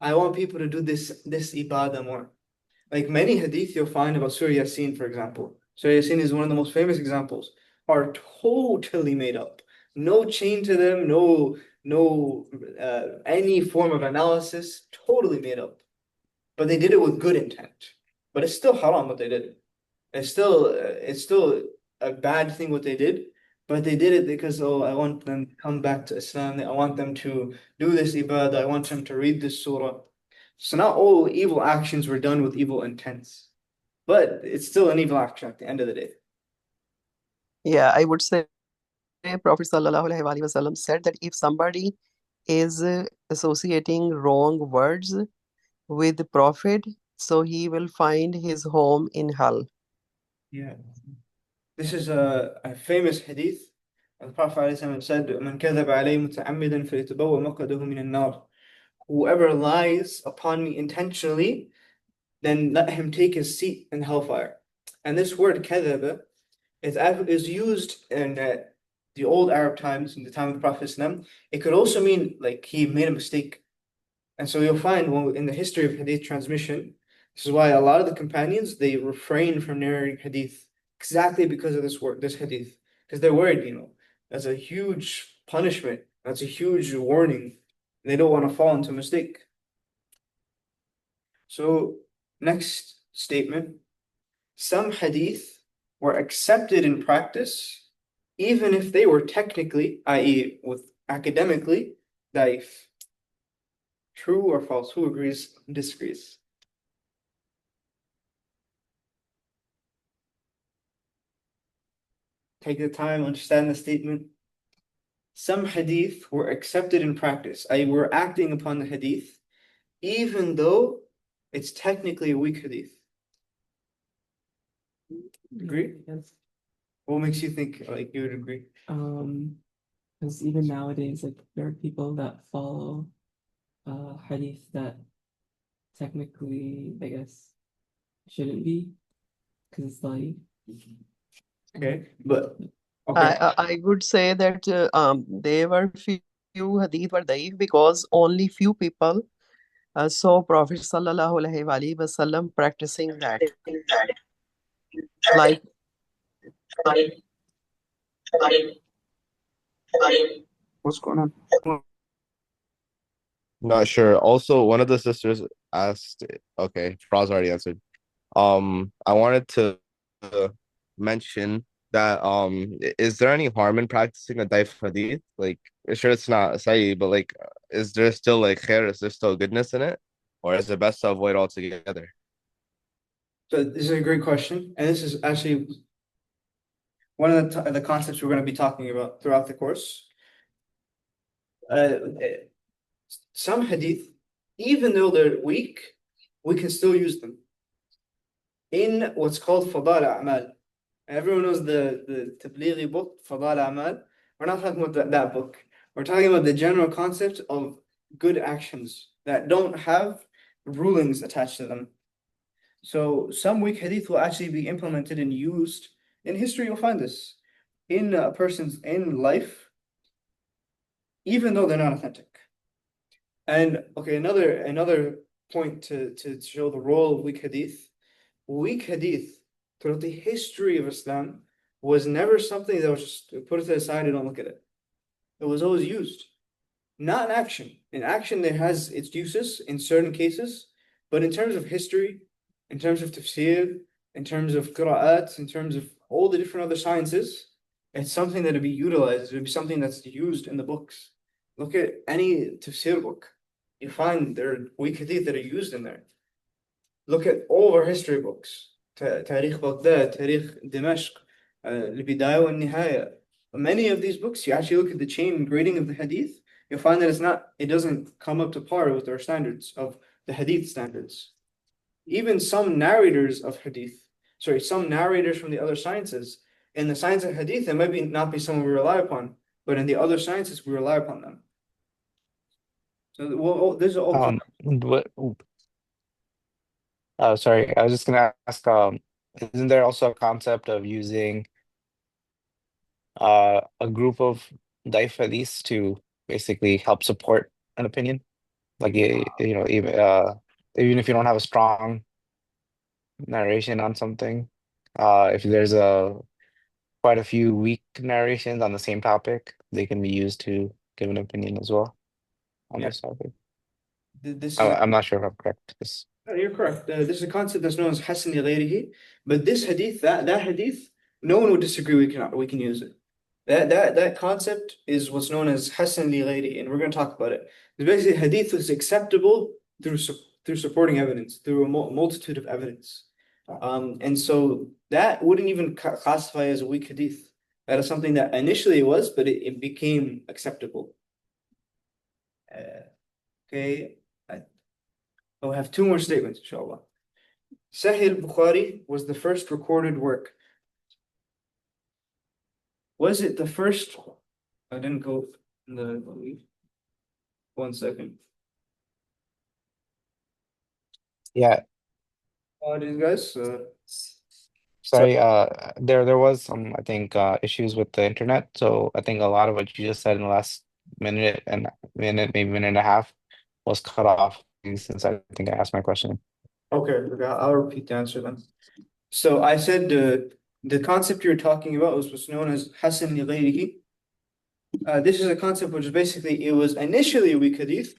I want people to do this ibadah more. Like many hadith you'll find about Surah Yasin, for example. Surah Yasin is one of the most famous examples, are totally made up. No chain to them, no any form of analysis, totally made up. But they did it with good intent. But it's still haram what they did. It's still a bad thing what they did, but they did it because, oh, I want them to come back to Islam. I want them to do this ibadah. I want them to read this surah. So not all evil actions were done with evil intents, but it's still an evil action at the end of the day. Yeah, I would say Prophet Sallallahu Alaihi Wasallam said that if somebody is associating wrong words with the Prophet, so he will find his home in hell. Yeah. This is a famous hadith. The Prophet ﷺ said, "Man كذب علي متعمدا فليتبوأ مقعده من النار." Whoever lies upon me intentionally, then let him take his seat in hellfire. And this word كذب is used in the old Arab times, in the time of the Prophet ﷺ. It could also mean like he made a mistake. And so you'll find in the history of hadith transmission, this is why a lot of the companions they refrain from narrating hadith exactly because of this word, this hadith, because they're worried, that's a huge punishment, that's a huge warning. They don't want to fall into a mistake. So next statement, some hadith were accepted in practice, even if they were technically, i.e., with academically, daif. True or false? Who agrees, disagrees? Take the time, understand the statement. Some hadith were accepted in practice, i.e., we're acting upon the hadith, even though it's technically a weak hadith. Agree? Yes. What makes you think like you would agree? Because even nowadays, like there are people that follow hadith that technically, I guess, shouldn't be, because it's like Okay, but okay. I would say that there were few hadith were daif because only few people saw Prophet Sallallahu Alaihi Wasallam practicing that. Like What's going on? Not sure. Also, one of the sisters asked, okay, Fraz already answered. I wanted to mention that is there any harm in practicing a daif hadith? Like, sure it's not sahih, but like, is there still like khair? Is there still goodness in it, or is it best to avoid altogether? So this is a great question, and this is actually one of the concepts we're going to be talking about throughout the course. Some hadith, even though they're weak, we can still use them in what's called fadal a'mal. Everyone knows the tablighi book, Fadal A'mal. We're not talking about that book. We're talking about the general concept of good actions that don't have rulings attached to them. So some weak hadith will actually be implemented and used. In history, you'll find this in a person's in life, even though they're not authentic. And okay, another point to show the role of weak hadith. Weak hadith throughout the history of Islam was never something that was just put it to the side and don't look at it. It was always used, not in action. In action, there has its uses in certain cases, but in terms of history, in terms of tafsir, in terms of qira'at, in terms of all the different other sciences, it's something that would be utilized. It would be something that's used in the books. Look at any tafsir book. You find there are weak hadith that are used in there. Look at all of our history books. تاريخ بغداد, تاريخ دمشق, البداية والنهاية. Many of these books, you actually look at the chain grading of the hadith, you'll find that it doesn't come up to par with our standards of the hadith standards. Even some narrators of hadith, some narrators from the other sciences, in the science of hadith, it might not be someone we rely upon, but in the other sciences, we rely upon them. So there's all What? Oh, sorry. I was just gonna ask. Isn't there also a concept of using a group of daif hadiths to basically help support an opinion? Like even if you don't have a strong narration on something, If there's a quite a few weak narrations on the same topic, they can be used to give an opinion as well on Yeah. this topic. This is I'm not sure if I'm correct. This You're correct. This is a concept that's known as Hasan li ghayrihi. But this hadith, that hadith, no one would disagree. We can use it. That concept is what's known as Hasan li ghayrihi, and we're going to talk about it. It's basically hadith is acceptable through supporting evidence, through a multitude of evidence. And so that wouldn't even classify as a weak hadith. That is something that initially it was, but it became acceptable. Okay. I'll have two more statements, inshallah. Sahih Bukhari was the first recorded work. Was it the first? I didn't go in the lead. 1 second. yeah, These guys. sorry, there was some, I think, issues with the internet. So I think a lot of what you just said in the last maybe minute and a half was cut off since I think I asked my question. Okay, I'll repeat the answer then. So I said the concept you're talking about was what's known as Hasan li ghayrihi. This is a concept which is basically it was initially a weak hadith,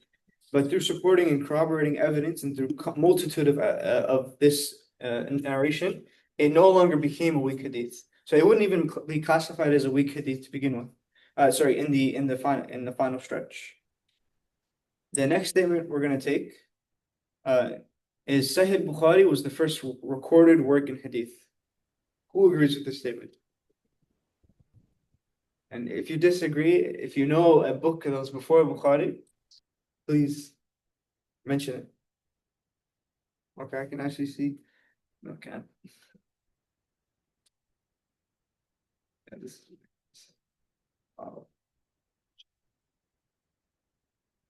but through supporting and corroborating evidence and through multitude of this narration, it no longer became a weak hadith. So it wouldn't even be classified as a weak hadith to begin with. Sorry, in the final stretch. The next statement we're going to take is Sahih Bukhari was the first recorded work in hadith. Who agrees with this statement? And if you disagree, if you know a book that was before Bukhari, please mention it. Okay, I can actually see. Okay. Yeah,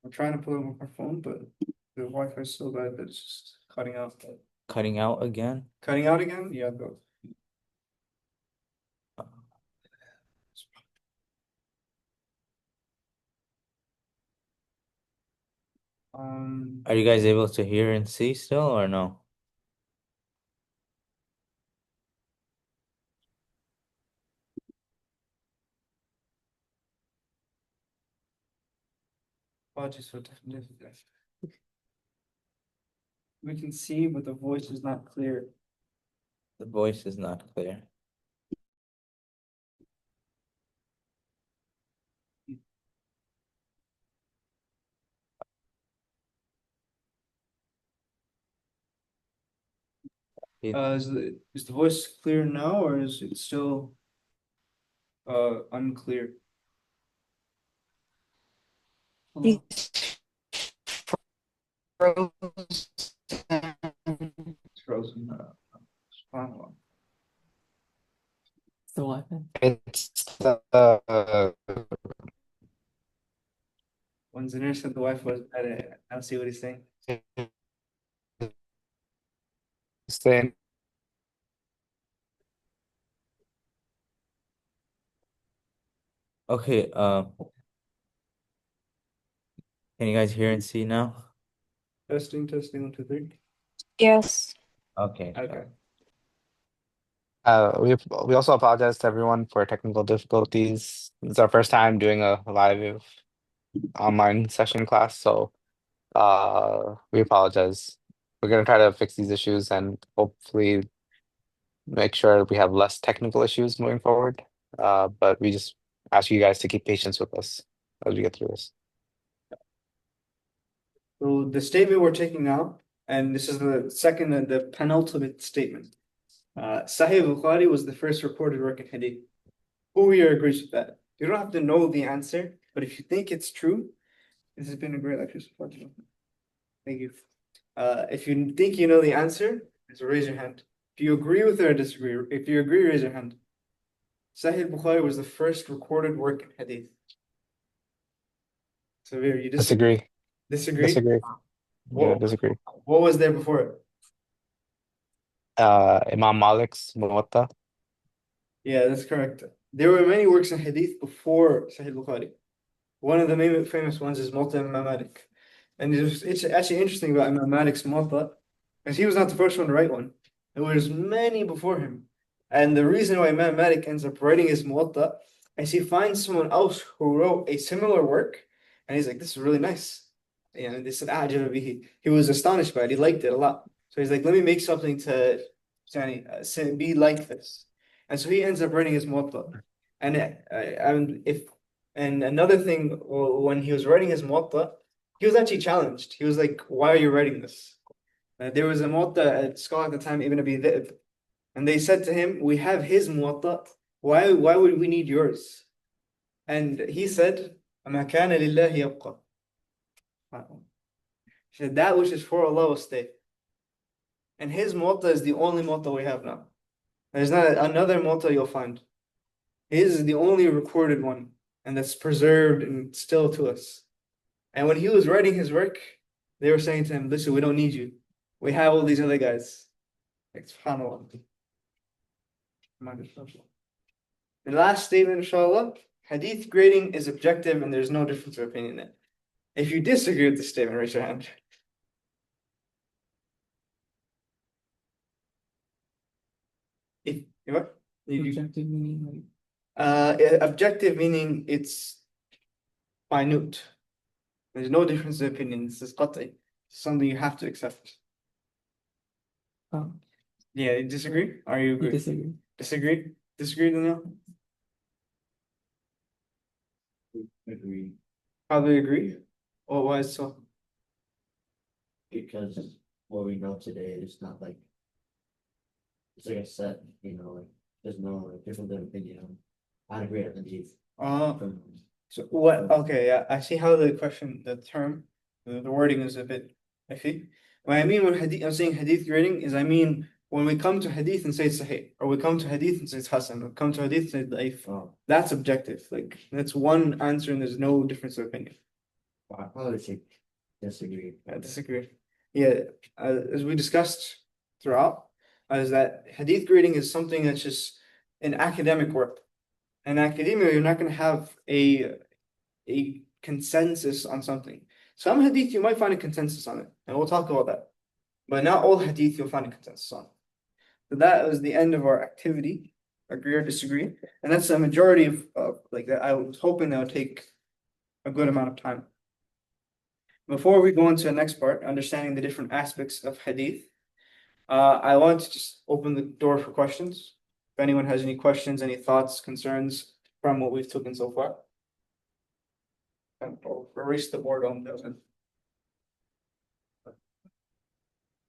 I'm trying to pull it with my phone, but the Wi-Fi is so bad that it's just cutting out. Cutting out again? Cutting out again? Yeah, go. Are you guys able to hear and see still or no? Apologies for different. We can see, but the voice is not clear. The voice is not clear. Is the voice clear now, or is it still unclear? He's frozen. It's frozen. SubhanAllah. So what? It's When Zaner said the wife was bad, I don't see what he's saying. saying Okay, can you guys hear and see now? Testing, 1, 2, 3. Yes. Okay. Okay. we also apologize to everyone for technical difficulties. It's our first time doing a live online session class, so we apologize. We're gonna try to fix these issues and hopefully make sure we have less technical issues moving forward. But we just ask you guys to keep patience with us as we get through this. So the statement we're taking now, and this is the second and the penultimate statement. Sahih Bukhari was the first recorded work in Hadith. Who here agrees with that? You don't have to know the answer, but if you think it's true, this has been a great lecture so far. Thank you. If you think you know the answer, just raise your hand. If you agree with it or disagree, if you agree, raise your hand. Sahih Bukhari was the first recorded work in Hadith. So here, you Disagree. disagree? Disagree. Yeah, What, disagree. what was there before it? Imam Malik's Muwatta. Yeah, that's correct. There were many works in Hadith before Sahih Bukhari. One of the main famous ones is Muwatta Imam Malik. And it's actually interesting about Imam Malik's Muwatta, because he was not the first one to write one. There was many before him. And the reason why Imam Malik ends up writing his Muwatta is he finds someone else who wrote a similar work, and he's like, this is really nice. This is ajaba bihi. He was astonished by it. He liked it a lot. So he's like, let me make something to be like this. And so he ends up writing his Muwatta. And another thing, when he was writing his Muwatta, he was actually challenged. He was like, why are you writing this? There was a Muwatta, a scholar at the time, Ibn Abi Dhi'b, and they said to him, we have his Muwatta. Why would we need yours? And he said, مَا كَانَ لِلَّهِ يَبْقَى. He said, that which is for Allah will stay. And his Muwatta is the only Muwatta we have now. There's not another Muwatta you'll find. His is the only recorded one, and that's preserved and still to us. And when he was writing his work, they were saying to him, listen, we don't need you. We have all these other guys. Like, subhanAllah. The last statement, inshallah, hadith grading is objective and there's no difference of opinion in it. If you disagree with the statement, raise your hand. What? Objective meaning like Objective meaning it's minute. There's no difference of opinion. This is qat'i. Something you have to accept. oh, Yeah, you disagree? Or you you agree? disagree. Disagree? Disagree, Daniel? Agree, Probably agree. Or why is so? because what we know today is not like. It's like a set, like, there's no like, different opinion on how to grade a hadith. From So what? Okay, yeah, I see how the question, the term, the wording is a bit iffy. What I mean when hadith, I'm saying hadith grading is I mean when we come to hadith and say it's sahih, or we come to hadith and say it's hasan, or come to hadith and say it's da'if. Oh, That's objective. Like that's one answer and there's no difference of opinion. I probably say disagree. I disagree. Yeah, as we discussed throughout, is that hadith grading is something that's just an academic work. In academia, you're not going to have a consensus on something. Some hadith you might find a consensus on it, and we'll talk about that. But not all hadith you'll find a consensus on. So that was the end of our activity. Agree or disagree? And that's the majority of like that. I was hoping that would take a good amount of time. Before we go into the next part, understanding the different aspects of hadith, I want to just open the door for questions. If anyone has any questions, any thoughts, concerns from what we've taken so far. And I'll erase the board on those.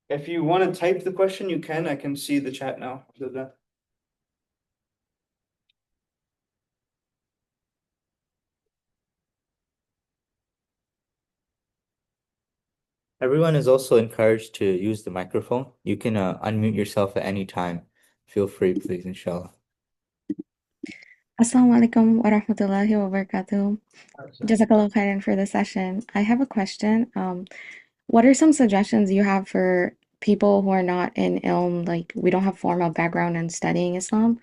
If you want to type the question, you can. I can see the chat now. Everyone is also encouraged to use the microphone. You can unmute yourself at any time. Feel free, please, inshallah. Assalamu alaikum wa rahmatullahi wa barakatuh. Jazakallah khairan for the session. I have a question. What are some suggestions you have for people who are not in ilm, like we don't have formal background in studying Islam,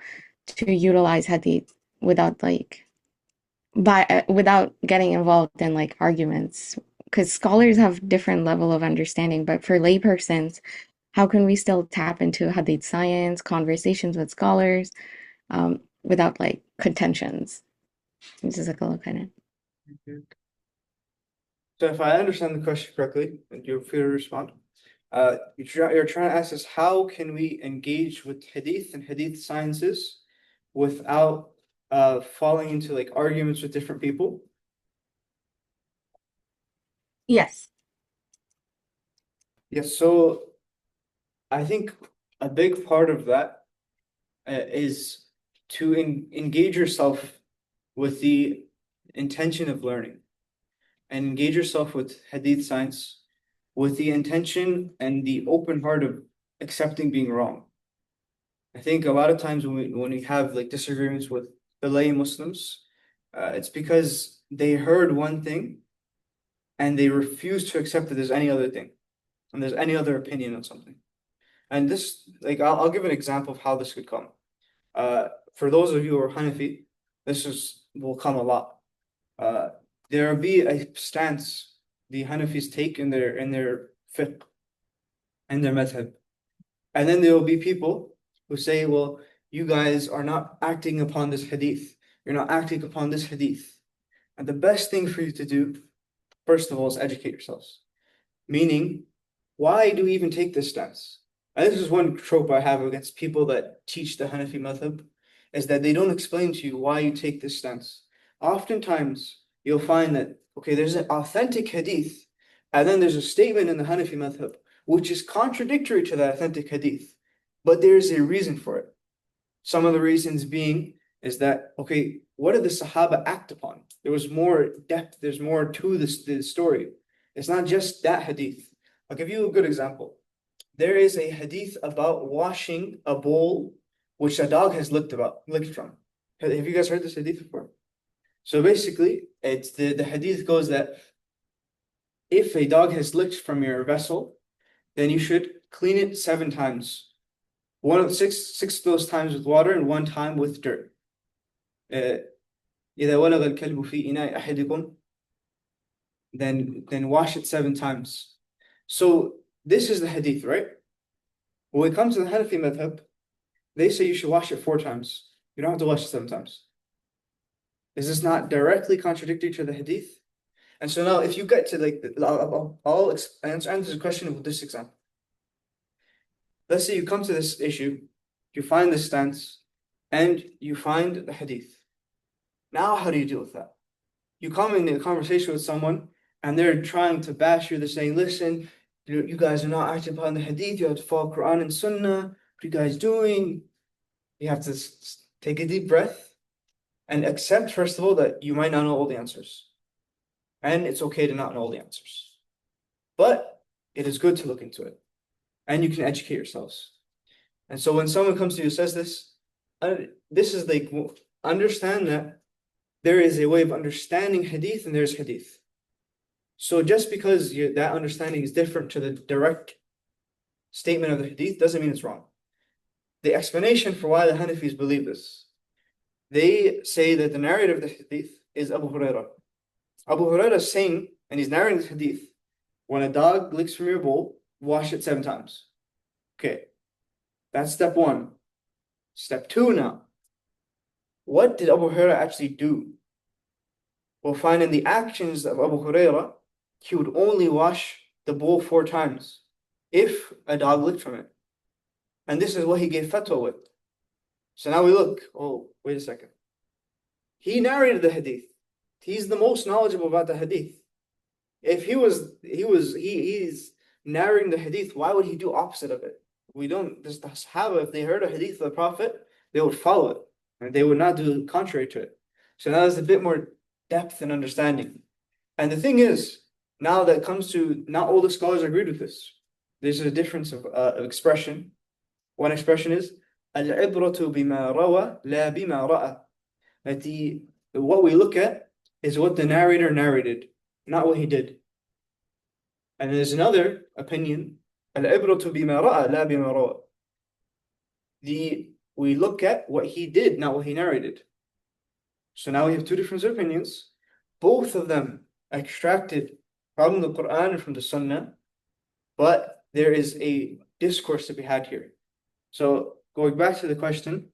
to utilize hadith without without getting involved in like arguments? Because scholars have different level of understanding, but for laypersons, how can we still tap into hadith science, conversations with scholars, without like contentions? Jazakallah khairan. So if I understand the question correctly, and you're free to respond, you're trying to ask us how can we engage with hadith and hadith sciences without falling into like arguments with different people? Yes. Yes, so I think a big part of that is to engage yourself with the intention of learning, and engage yourself with hadith science with the intention and the open heart of accepting being wrong. I think a lot of times when we have like disagreements with the lay Muslims, it's because they heard one thing and they refuse to accept that there's any other thing and there's any other opinion on something. And this, like, I'll give an example of how this could come. For those of you who are Hanafi, will come a lot. There will be a stance the Hanafis take in their fiqh and their madhab. And then there will be people who say, well, you guys are not acting upon this hadith. You're not acting upon this hadith. And the best thing for you to do, first of all, is educate yourselves. Meaning, why do we even take this stance? And this is one trope I have against people that teach the Hanafi madhab, is that they don't explain to you why you take this stance. Oftentimes, you'll find that, okay, there's an authentic hadith, and then there's a statement in the Hanafi madhab, which is contradictory to that authentic hadith, but there's a reason for it. Some of the reasons being is that, okay, what did the Sahaba act upon? There was more depth, there's more to the story. It's not just that hadith. I'll give you a good example. There is a hadith about washing a bowl which a dog has licked from. Have you guys heard this hadith before? So basically, it's the hadith goes that if a dog has licked from your vessel, then you should clean it 7 times. Six of those times with water and 1 time with dirt. إذا ولغ الكلب في إناء أحدكم, then wash it 7 times. So this is the hadith, right? When it comes to the Hanafi madhab, they say you should wash it 4 times. You don't have to wash it 7 times. Is this not directly contradictory to the hadith? And so now, if you get to like, I'll answer this question with this example. Let's say you come to this issue, you find this stance, and you find the hadith. Now, how do you deal with that? You come in a conversation with someone, and they're trying to bash you. They're saying, listen, you guys are not acting upon the hadith. You have to follow Quran and Sunnah. What are you guys doing? You have to take a deep breath and accept, first of all, that you might not know all the answers. And it's okay to not know all the answers. But it is good to look into it. And you can educate yourselves. And so when someone comes to you and says this is like, understand that there is a way of understanding hadith and there's hadith. So just because that understanding is different to the direct statement of the hadith doesn't mean it's wrong. The explanation for why the Hanafis believe this, they say that the narrator of the hadith is Abu Hurairah. Abu Hurairah is saying, and he's narrating this hadith, when a dog licks from your bowl, wash it 7 times. Okay, that's step 1. Step 2 now. What did Abu Hurairah actually do? We'll find in the actions of Abu Hurairah, he would only wash the bowl 4 times if a dog licked from it. And this is what he gave fatwa with. So now we look, oh, wait a second. He narrated the hadith. He's the most knowledgeable about the hadith. If he's narrating the hadith, why would he do opposite of it? The Sahaba, if they heard a hadith of the Prophet, they would follow it. And they would not do contrary to it. So now there's a bit more depth and understanding. And the thing is, now that comes to, not all the scholars agreed with this. There's a difference of expression. One expression is, al-ibratu bima rawa la bima ra'a. That what we look at is what the narrator narrated, not what he did. And there's another opinion, al-ibratu bima ra'a la bima rawa. We look at what he did, not what he narrated. So now we have 2 different opinions. Both of them extracted from the Quran and from the Sunnah, but there is a discourse to be had here. So going back to the question,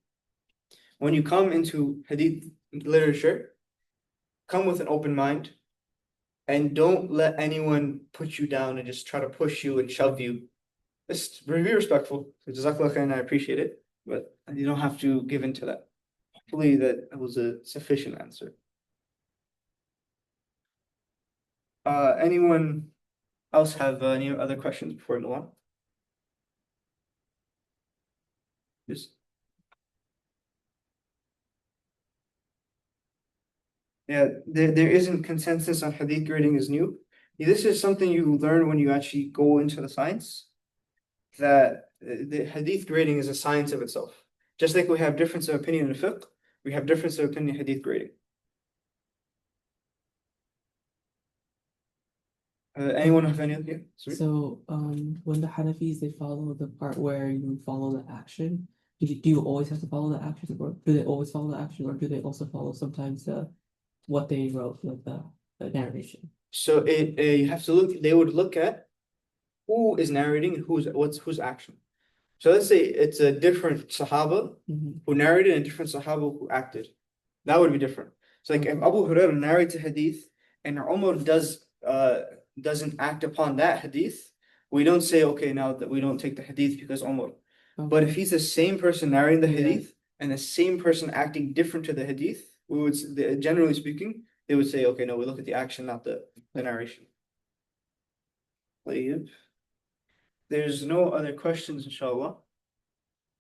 when you come into hadith literature, come with an open mind and don't let anyone put you down and just try to push you and shove you. Just be respectful. Jazakallah khair, and I appreciate it, but you don't have to give in to that. Hopefully that was a sufficient answer. Anyone else have any other questions before we move on? Yes. Yeah, there isn't consensus on hadith grading is new. This is something you learn when you actually go into the science, that the hadith grading is a science of itself. Just like we have difference of opinion in fiqh, we have difference of opinion in hadith grading. Anyone have any idea? So, when the Hanafis, they follow the part where you follow the action, do you always have to follow the action, or do they always follow the action, or do they also follow sometimes what they wrote, like the narration? So you have to look. They would look at who is narrating and whose action. So let's say it's a different Sahaba who narrated and a different Sahaba who acted. That would be different. So like if Abu Hurairah narrates a hadith and Umar doesn't act upon that hadith, we don't say, okay, now that we don't take the hadith because Umar. But if he's the same person narrating the hadith and the same person acting different to the hadith, we would generally speaking, they would say, okay, no, we look at the action, not the narration. طيب. There's no other questions, inshallah.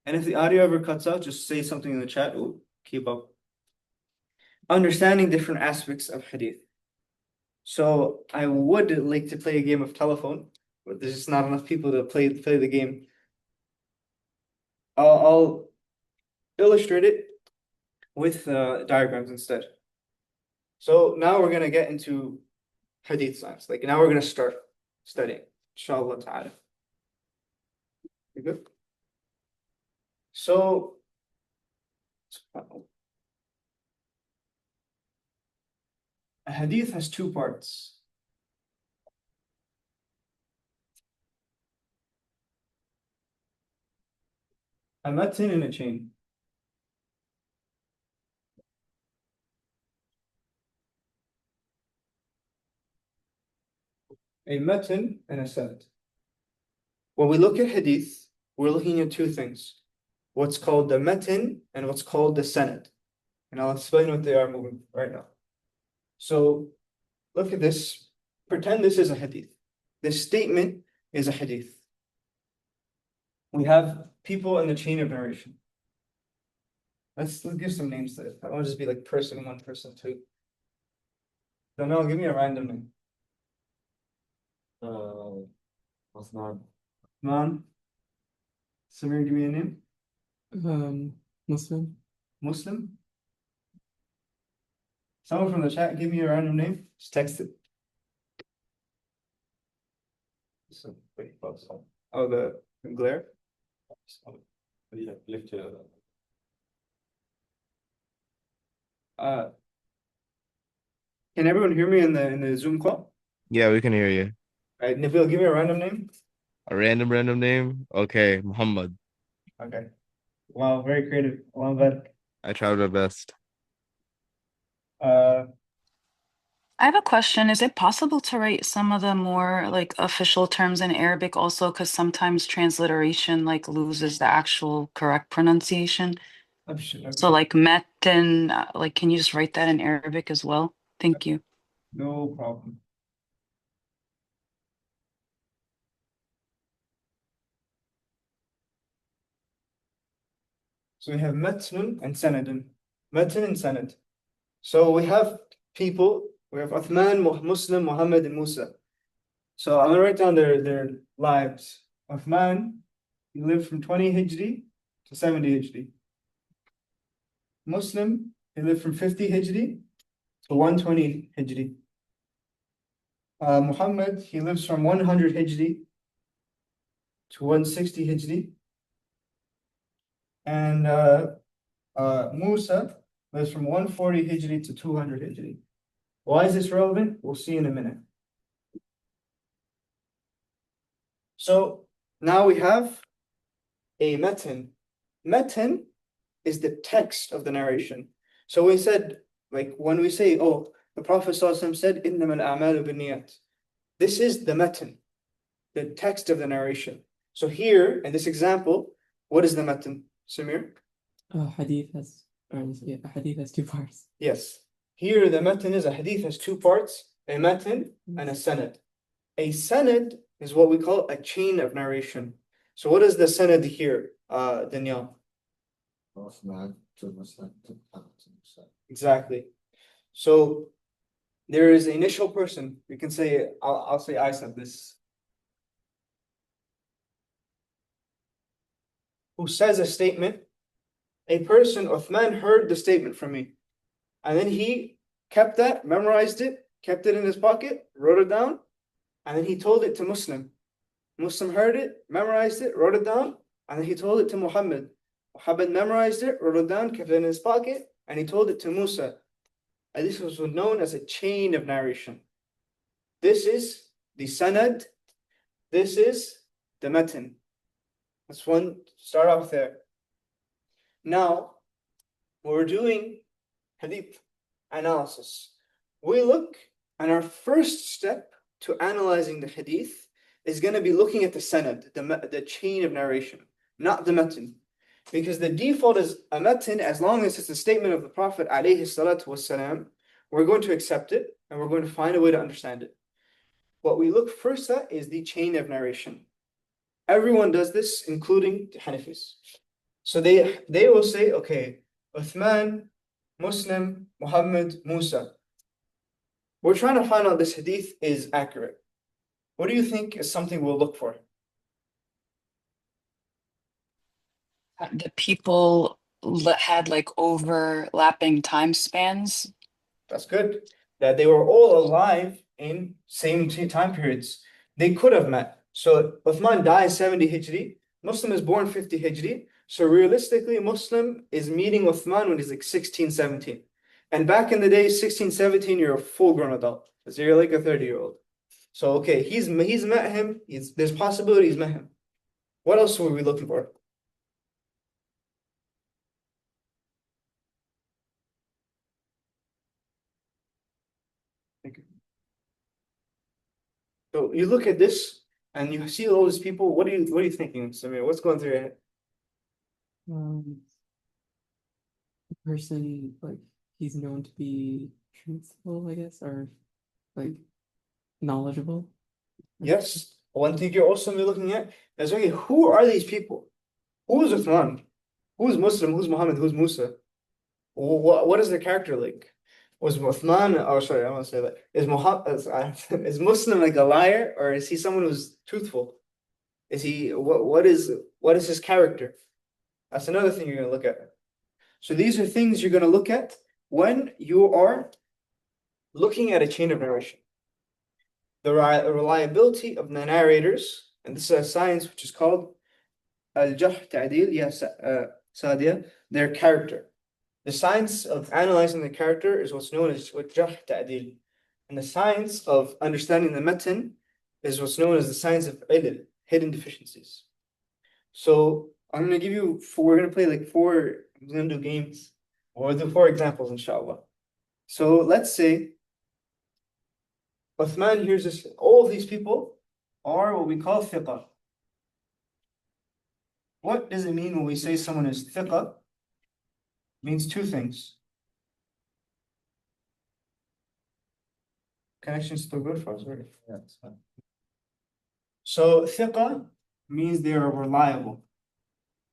And if the audio ever cuts out, just say something in the chat. We'll keep up. Understanding different aspects of hadith. So I would like to play a game of telephone, but there's just not enough people to play the game. I'll illustrate it with diagrams instead. So now we're gonna get into hadith science. Like now we're gonna start studying, inshallah ta'ala. You good? So a hadith has two parts. A matn and a chain. A matn and a sanad. When we look at hadith, we're looking at two things. What's called the matn and what's called the sanad. And I'll explain what they are moving right now. So look at this. Pretend this is a hadith. This statement is a hadith. We have people in the chain of narration. Let's give some names to it. I want to just be like person one, person two. No, give me a random name. Osman. Man. Samir, give me a name. Muslim. Muslim. Someone from the chat, give me a random name. Just text it. So, wait, oh, the glare. Can everyone hear me in the Zoom call? Yeah, we can hear you. All right, Nabil, give me a random name. A random name? Okay, Muhammad. Okay. Wow, very creative. Allah barak. I tried my best. I have a question. Is it possible to write some of the more like official terms in Arabic also? Because sometimes transliteration like loses the actual correct pronunciation. So like metin, like can you just write that in Arabic as well? Thank you. No problem. So we have matnun and sanadun. Matn and sanad. So we have people, we have Uthman, Muslim, Muhammad, and Musa. So I'm gonna write down their lives. Uthman, he lived from 20 Hijri to 70 Hijri. Muslim, he lived from 50 Hijri to 120 Hijri. Muhammad, he lives from 100 Hijri to 160 Hijri. And Musa lives from 140 Hijri to 200 Hijri. Why is this relevant? We'll see in a minute. So now we have a matn. Matn is the text of the narration. So we said, like when we say, oh, the Prophet ﷺ said, إِنَّمَا الْأَعْمَالُ بِالنِّيَّاتِ. This is the matn, the text of the narration. So here, in this example, what is the matn, Samir? A hadith has two parts. Yes. Here the matn is a hadith has two parts, a matn and a sanad. A sanad is what we call a chain of narration. So what is the sanad here, Danielle? Osman to Muslim to Musa. Exactly. So there is an initial person. We can say, I'll say I said this. Who says a statement. A person, Uthman, heard the statement from me. And then he kept that, memorized it, kept it in his pocket, wrote it down, and then he told it to Muslim. Muslim heard it, memorized it, wrote it down, and then he told it to Muhammad. Muhammad memorized it, wrote it down, kept it in his pocket, and he told it to Musa. And this was known as a chain of narration. This is the sanad. This is the matn. That's one, start off there. Now, when we're doing hadith analysis, we look, and our first step to analyzing the hadith is going to be looking at the sanad, the chain of narration, not the matn. Because the default is a matn, as long as it's a statement of the Prophet alayhi salatu wassalam, we're going to accept it and we're going to find a way to understand it. What we look first at is the chain of narration. Everyone does this, including the Hanafis. So they will say, okay, Uthman, Muslim, Muhammad, Musa. We're trying to find out this hadith is accurate. What do you think is something we'll look for? The people had like overlapping time spans. That's good. That they were all alive in same time periods. They could have met. So Uthman dies 70 Hijri. Muslim is born 50 Hijri. So realistically, Muslim is meeting Uthman when he's like 16, 17. And back in the day, 16, 17, you're a full-grown adult. So you're like a 30-year-old. So okay, he's met him. There's possibility he's met him. What else were we looking for? Thank you. So you look at this and you see all these people. What are you thinking, Samir? What's going through your head? The person, like, he's known to be truthful, I guess, or like knowledgeable. Yes. One thing you're also looking at is, okay, who are these people? Who is Uthman? Who's Muslim? Who's Muhammad? Who's Musa? What is their character like? Was Uthman, oh sorry, I want to say that. Is Muhammad is Muslim like a liar, or is he someone who's truthful? Is he what is his character? That's another thing you're gonna look at. So these are things you're gonna look at when you are looking at a chain of narration. The reliability of the narrators, and this is a science which is called al-Jarh Ta'dil, Sadia, their character. The science of analyzing the character is what's known as Jarh Ta'dil. And the science of understanding the matan is what's known as the science of ilal, hidden deficiencies. So I'm gonna give you we're gonna play like we're gonna do games. We'll do 4 examples, inshallah. So let's say Uthman hears this, all these people are what we call thiqa. What does it mean when we say someone is thiqa? It means 2 things. Connection's still good for us, right? Yeah, it's fine. So thiqa means they are reliable.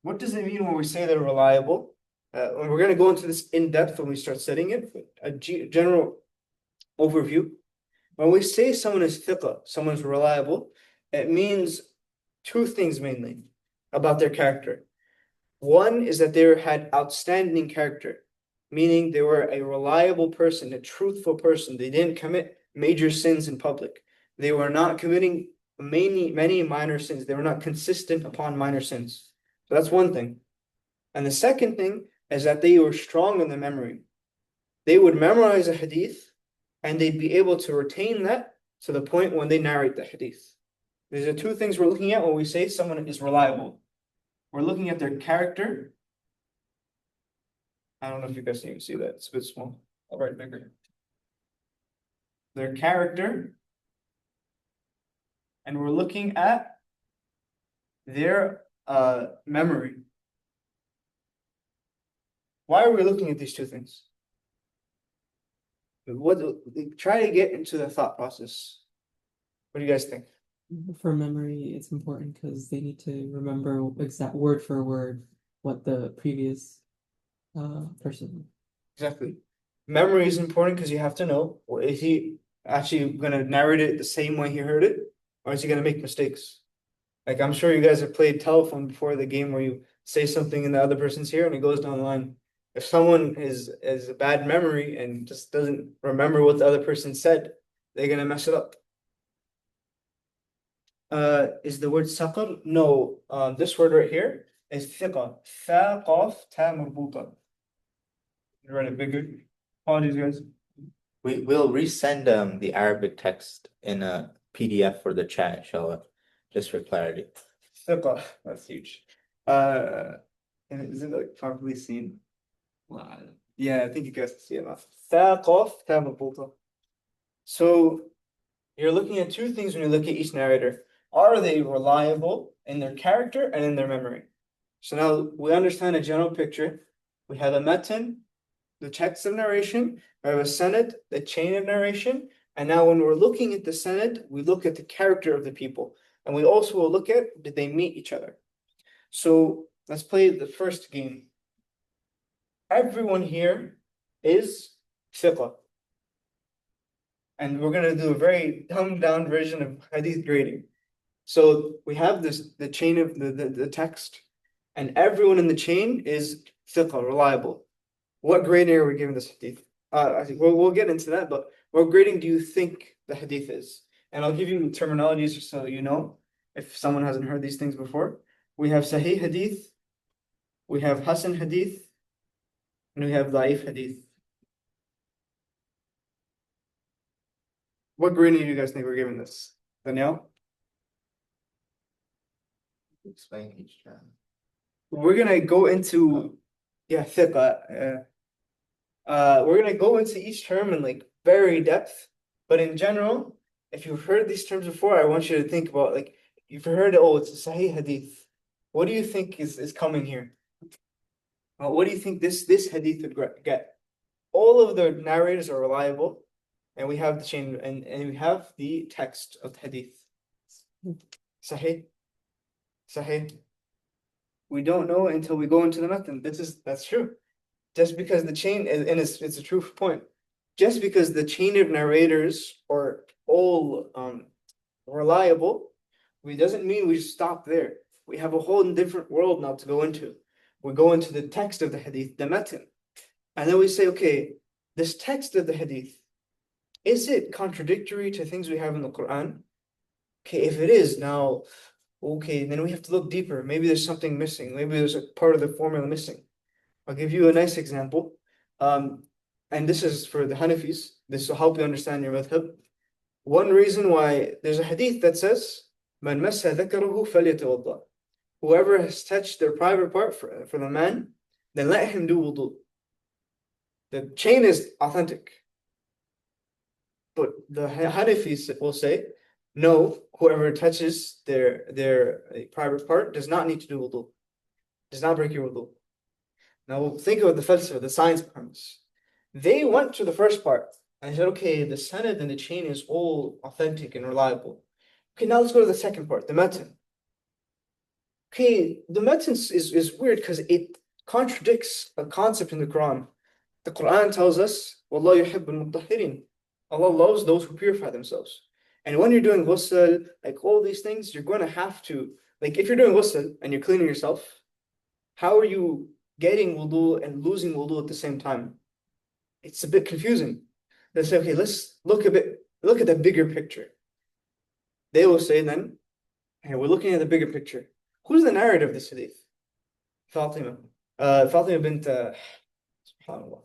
What does it mean when we say they're reliable? We're going to go into this in depth when we start studying it. A general overview. When we say someone is thiqa, someone is reliable, it means 2 things mainly about their character. One is that they had outstanding character, meaning they were a reliable person, a truthful person. They didn't commit major sins in public. They were not committing many minor sins. They were not consistent upon minor sins. So that's one thing. And the second thing is that they were strong in the memory. They would memorize a hadith and they'd be able to retain that to the point when they narrate the hadith. These are 2 things we're looking at when we say someone is reliable. We're looking at their character. I don't know if you guys can see that. It's a bit small. I'll write bigger. Their character. And we're looking at their memory. Why are we looking at these 2 things? Try to get into the thought process. What do you guys think? For memory, it's important because they need to remember exact word for word what the previous person. Exactly. Memory is important because you have to know, is he actually going to narrate it the same way he heard it, or is he going to make mistakes? Like, I'm sure you guys have played telephone before, the game where you say something in the other person's ear and it goes down the line. If someone has a bad memory and just doesn't remember what the other person said, they're going to mess it up. Is the word saqar? No, this word right here is thiqa. Tha, qaf, ta, marbuta. You write it bigger. Apologies, guys. We'll resend the Arabic text in a PDF for the chat, inshallah, just for clarity. Thiqa, that's huge. And is it like properly seen? Yeah, I think you guys can see it now. Thaqaf, ta marbuta. So you're looking at two things when you look at each narrator. Are they reliable in their character and in their memory? So now we understand a general picture. We have a matan, the text of narration. We have a sanad, the chain of narration. And now when we're looking at the sanad, we look at the character of the people. And we also will look at, did they meet each other? So let's play the first game. Everyone here is thiqa. And we're going to do a very dumbed down version of hadith grading. So we have the chain of the text, and everyone in the chain is thiqa, reliable. What grading are we giving this hadith? I think we'll get into that, but what grading do you think the hadith is? And I'll give you terminologies so you know if someone hasn't heard these things before. We have Sahih hadith, we have Hasan hadith, and we have Da'if hadith. What grading do you guys think we're giving this? Danielle? Explain each term. We're gonna go into thiqa. We're gonna go into each term in like very depth, but in general, if you've heard these terms before, I want you to think about like you've heard it's a Sahih hadith. What do you think is coming here? What do you think this hadith would get? All of the narrators are reliable, and we have the chain and we have the text of the hadith. Sahih. Sahih. We don't know until we go into the matan. That's true. Just because the chain and it's a true point. Just because the chain of narrators are all reliable, it doesn't mean we stop there. We have a whole different world now to go into. We go into the text of the hadith, the matan, and then we say, okay, this text of the hadith, is it contradictory to things we have in the Quran? Okay, if it is, now okay, then we have to look deeper. Maybe there's something missing. Maybe there's a part of the formula missing. I'll give you a nice example. And this is for the Hanafis. This will help you understand your madhab. One reason why there's a hadith that says, "Man massa dhakarahu falyatawadda." Whoever has touched their private part for the man, then let him do wudu. The chain is authentic. But the Hanafis will say, no, whoever touches their private part does not need to do wudu. Does not break your wudu. Now think of the falsafa, the science behind this. They went to the first part and said, okay, the sanad and the chain is all authentic and reliable. Okay, now let's go to the second part, the matan. Okay, the matan is weird because it contradicts a concept in the Quran. The Quran tells us, Wallahu yuhibbul mutahhirin. Allah loves those who purify themselves. And when you're doing ghusl, like all these things, you're going to have to, like if you're doing ghusl and you're cleaning yourself, how are you getting wudu and losing wudu at the same time? It's a bit confusing. They say, okay, let's look at the bigger picture. They will say then, hey, we're looking at the bigger picture. Who's the narrator of this hadith? Fatima. Fatima bint subhanallah.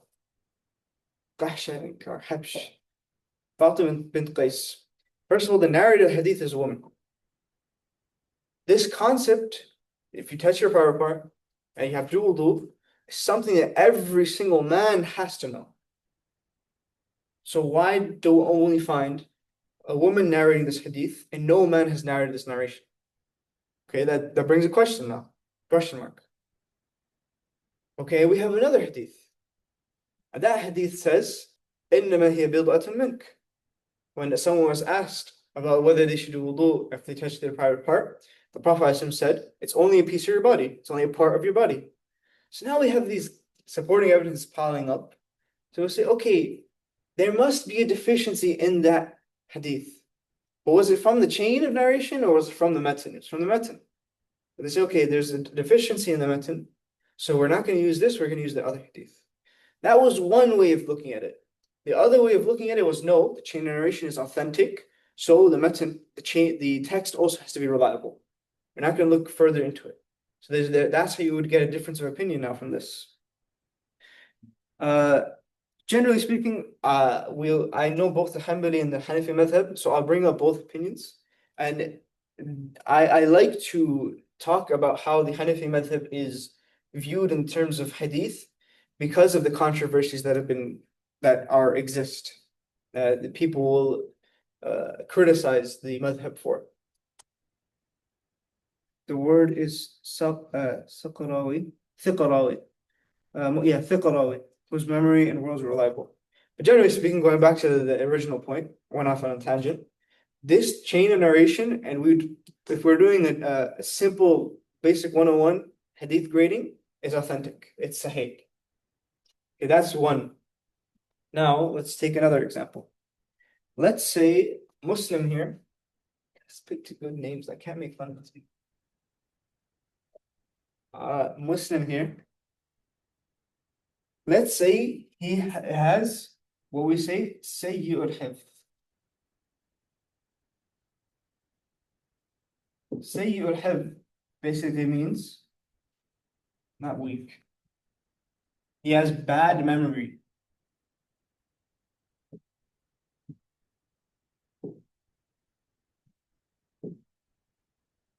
Qahsha or Habsh. Fatima bint Qais. First of all, the narrator of the hadith is a woman. This concept, if you touch your private part and you have to wudu, is something that every single man has to know. So why do we only find a woman narrating this hadith and no man has narrated this narration? Okay, that brings a question now. Question mark. Okay, we have another hadith. And that hadith says, إِنَّمَا هِيَ بِضْعَةٌ مِنْكَ. When someone was asked about whether they should do wudu if they touch their private part, the Prophet said, it's only a piece of your body. It's only a part of your body. So now we have these supporting evidence piling up. So we'll say, okay, there must be a deficiency in that hadith. But was it from the chain of narration or was it from the matan? It's from the matan. But they say, okay, there's a deficiency in the matan, so we're not going to use this, we're going to use the other hadith. That was one way of looking at it. The other way of looking at it was no, the chain of narration is authentic, so the matan, the text also has to be reliable. We're not going to look further into it. So that's how you would get a difference of opinion now from this. Generally speaking, I know both the Hanbali and the Hanafi madhab, so I'll bring up both opinions. And I like to talk about how the Hanafi madhab is viewed in terms of hadith because of the controversies that exist. The people will criticize the madhab for. The word is Thiqrawi. Yeah, Thiqrawi, whose memory and words are reliable. But generally speaking, going back to the original point, went off on a tangent. This chain of narration, and if we're doing a simple basic 101 hadith grading, is authentic. It's sahih. Okay, that's one. Now let's take another example. Let's say Muslim here. Let's pick two good names. I can't make fun of this. Muslim here. Let's say he has what we say Sayyi'ul Hifz. Sayyi'ul Hifz basically means not weak. He has bad memory.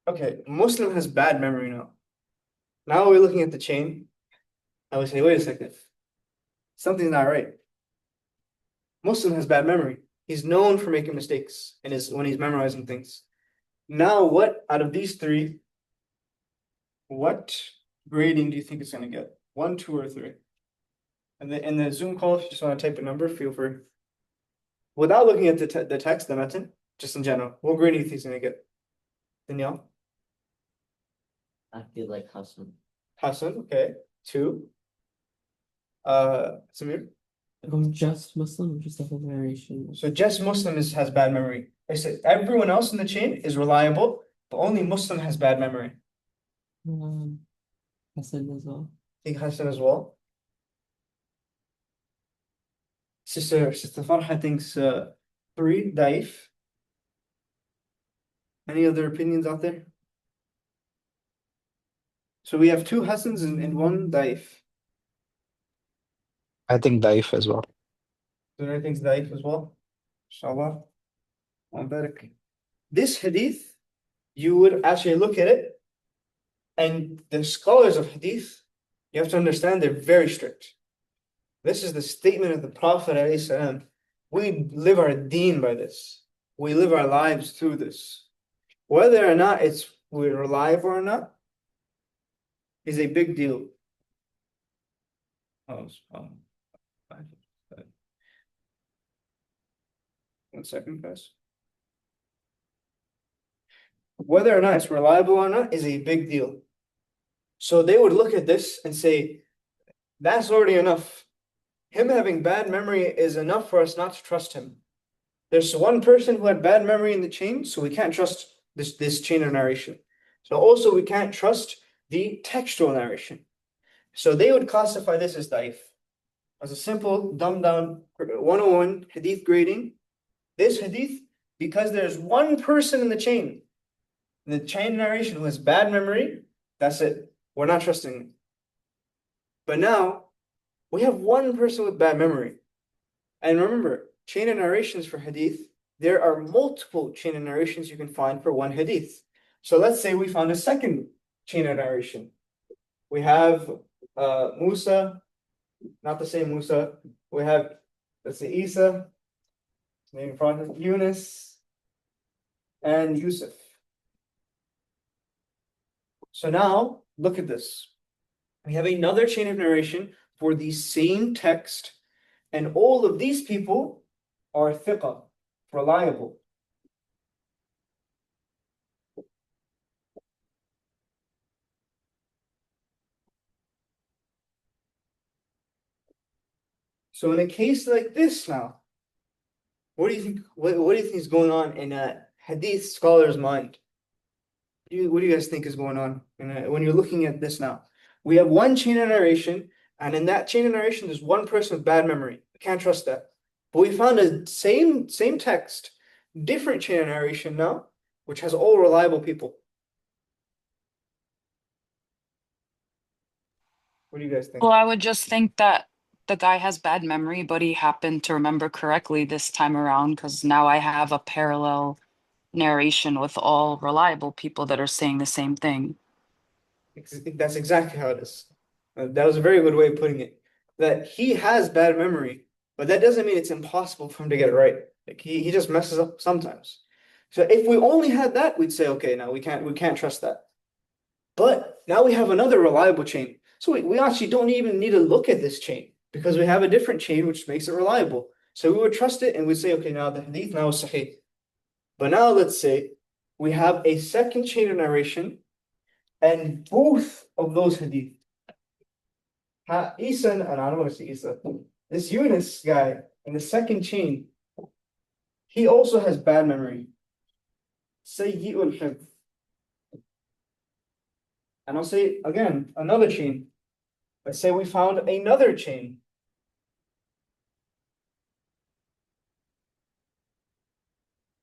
Okay, Muslim has bad memory now. Now we're looking at the chain. I would say, wait a second. Something's not right. Muslim has bad memory. He's known for making mistakes when he's memorizing things. Now, what out of these three, what grading do you think it's going to get? 1, 2, or 3? And in the Zoom call, if you just want to type a number, feel free. Without looking at the text, the matan, just in general, what grade do you think it's going to get? Danielle? I feel like Hassan. Hassan, okay. 2. Samir? If I'm just Muslim, just the whole narration. So just Muslim has bad memory. I said everyone else in the chain is reliable, but only Muslim has bad memory. Hassan as well. I think Hassan as well. Sister Farha thinks 3, Daif. Any other opinions out there? So we have 2 Hassans and 1 Daif. I think Daif as well. So I think Daif as well. Inshallah. This hadith, you would actually look at it, and the scholars of hadith, you have to understand they're very strict. This is the statement of the Prophet ﷺ. We live our deen by this. We live our lives through this. Whether or not we're alive or not is a big deal. One second, guys. Whether or not it's reliable or not is a big deal. So they would look at this and say, that's already enough. Him having bad memory is enough for us not to trust him. There's one person who had bad memory in the chain, so we can't trust this chain of narration. So also we can't trust the textual narration. So they would classify this as daif. As a simple, dumbed down 101 hadith grading. This hadith, because there's one person in the chain narration who has bad memory, that's it. We're not trusting him. But now, we have one person with bad memory. And remember, chain of narrations for hadith, there are multiple chain of narrations you can find for one hadith. So let's say we found a second chain of narration. We have Musa, not the same Musa. We have, let's say, Isa, name prophet, Yunus, and Yusuf. So now, look at this. We have another chain of narration for the same text, and all of these people are thiqa, reliable. So in a case like this now, what do you think? What do you think is going on in a hadith scholar's mind? What do you guys think is going on when you're looking at this now? We have one chain of narration, and in that chain of narration, there's one person with bad memory. We can't trust that. But we found a same text, different chain of narration now, which has all reliable people. What do you guys think? Well, I would just think that the guy has bad memory, but he happened to remember correctly this time around because now I have a parallel narration with all reliable people that are saying the same thing. That's exactly how it is. That was a very good way of putting it. That he has bad memory, but that doesn't mean it's impossible for him to get it right. Like he just messes up sometimes. So if we only had that, we'd say, okay, now we can't trust that. But now we have another reliable chain. So we actually don't even need to look at this chain because we have a different chain which makes it reliable. So we would trust it and we'd say, okay, now the hadith now is sahih. But now let's say we have a second chain of narration and both of those hadith, Isa and I don't want to say Isa, this Yunus guy in the second chain, he also has bad memory. Sayyi'ul hifz. And I'll say again, another chain. Let's say we found another chain.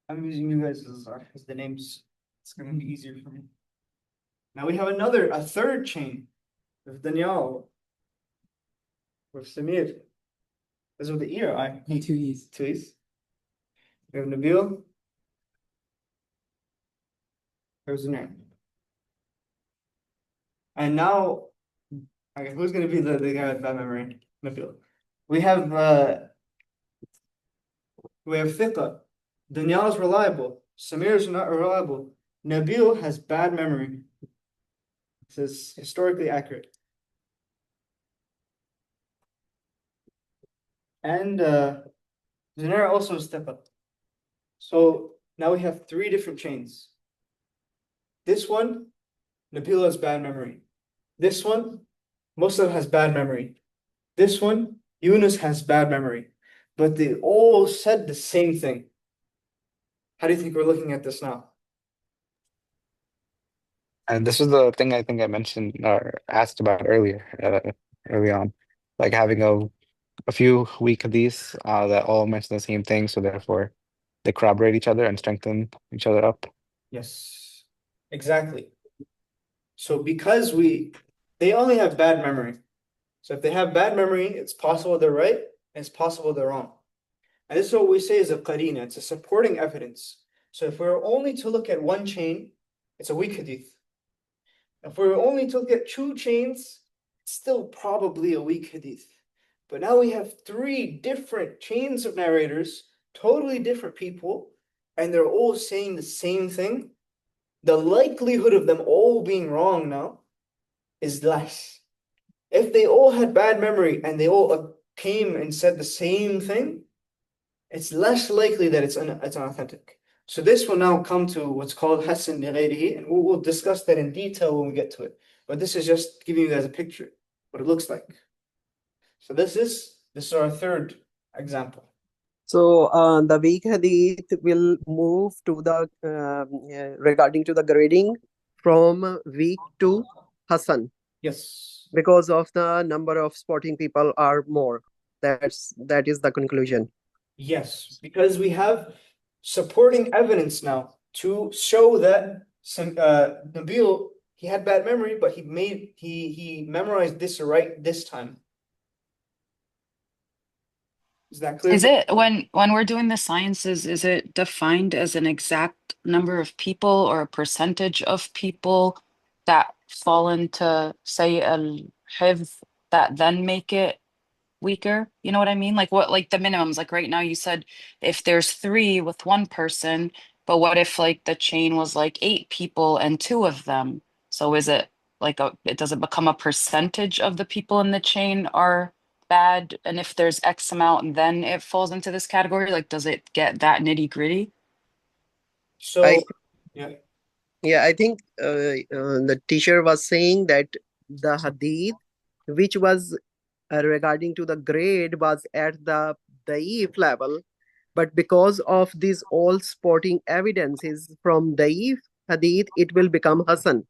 I'm using you guys as the names. It's going to be easier for me. Now we have a third chain with Daniel, with Samir. This is with the ear, I. Two E's. Two E's. We have Nabil. There's Zunair. And now, okay, who's going to be the guy with bad memory? Nabil. We have Thiqa. Daniel is reliable. Samir is not reliable. Nabil has bad memory. This is historically accurate. And Zunair also is Thiqa. So now we have three different chains. This one, Nabil has bad memory. This one, Muslim has bad memory. This one, Yunus has bad memory. But they all said the same thing. How do you think we're looking at this now? And this was the thing I think I mentioned or asked about earlier, early on, like having a few weak hadiths that all mention the same thing, so therefore they corroborate each other and strengthen each other up. Yes, exactly. So because they only have bad memory. So if they have bad memory, it's possible they're right, and it's possible they're wrong. And this is what we say is a qarina, it's a supporting evidence. So if we're only to look at one chain, it's a weak hadith. If we're only to look at two chains, it's still probably a weak hadith. But now we have three different chains of narrators, totally different people, and they're all saying the same thing. The likelihood of them all being wrong now is less. If they all had bad memory and they all came and said the same thing, it's less likely that it's unauthentic. So this will now come to what's called Hasan li ghayrihi, and we'll discuss that in detail when we get to it. But this is just giving you guys a picture, what it looks like. So this is our third example. So the weak hadith will move to the regarding to the grading from weak to Hasan Yes. because of the number of sporting people are more. That is the conclusion. Yes, because we have supporting evidence now to show that Nabil, he had bad memory, but he memorized this right this time. Is that clear? Is it when we're doing the sciences, is it defined as an exact number of people or a percentage of people that fall into say al-hifz that then make it weaker? You know what I mean? Like what, like the minimums, like right now you said if there's three with one person, but what if like the chain was like 8 people and two of them? So is it like does it become a percentage of the people in the chain are bad? And if there's X amount, then it falls into this category? Like, does it get that nitty gritty? I So yeah. Yeah, I think the teacher was saying that the hadith, which was regarding to the grade, was at the daif level, but because of these all sporting evidences from daif hadith, it will become Hasan.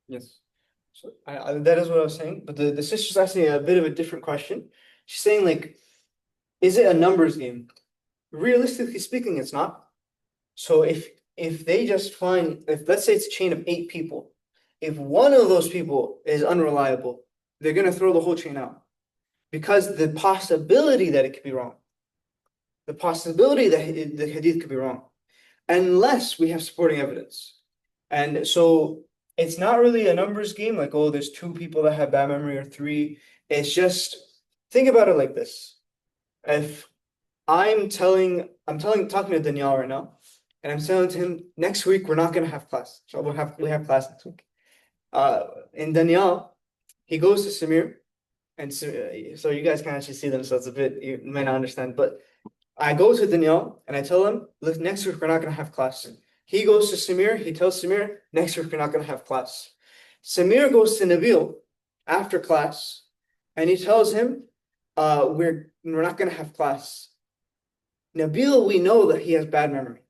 Yes. So that is what I was saying. But the sister's asking a bit of a different question. She's saying like, is it a numbers game? Realistically speaking, it's not. So if they just find, if let's say it's a chain of 8 people, if one of those people is unreliable, they're gonna throw the whole chain out because the possibility that it could be wrong, the possibility that the hadith could be wrong, unless we have supporting evidence. And so it's not really a numbers game, like, oh, there's two people that have bad memory or three. It's just, think about it like this. If talking to Danielle right now, and I'm telling to him, next week we're not gonna have class. So we have class next week. In Danielle, he goes to Samir, and so you guys can actually see them, so it's a bit, you may not understand, but I go to Danielle and I tell him, look, next week we're not gonna have class. He goes to Samir, he tells Samir, next week we're not gonna have class. Samir goes to Nabil after class and he tells him, we're not gonna have class. Nabil, we know that he has bad memory.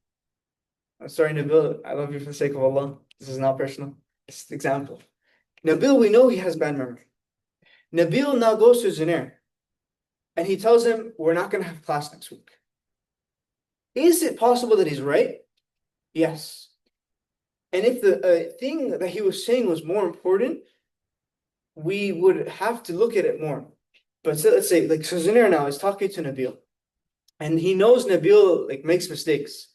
I'm sorry, Nabil, I love you for the sake of Allah. This is not personal. It's an example. Nabil, we know he has bad memory. Nabil now goes to Zunair and he tells him, we're not gonna have class next week. Is it possible that he's right? Yes. And if the thing that he was saying was more important, we would have to look at it more. But so let's say, like, so Zunair now is talking to Nabil, and he knows Nabil like makes mistakes.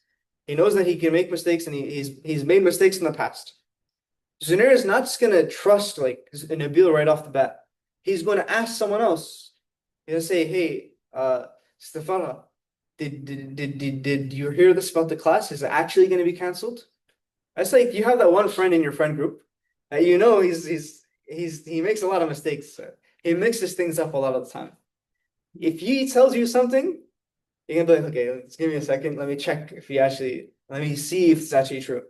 He knows that he can make mistakes, and he's made mistakes in the past. Zunair is not just gonna trust like Nabil right off the bat. He's going to ask someone else. He'll say, "Hey, Stefana, did you hear this about the class? Is it actually going to be canceled?" That's like you have that one friend in your friend group that you know he makes a lot of mistakes. He mixes things up a lot of the time. If he tells you something, you're gonna be like, okay, let's give me a second. Let me check if let me see if it's actually true.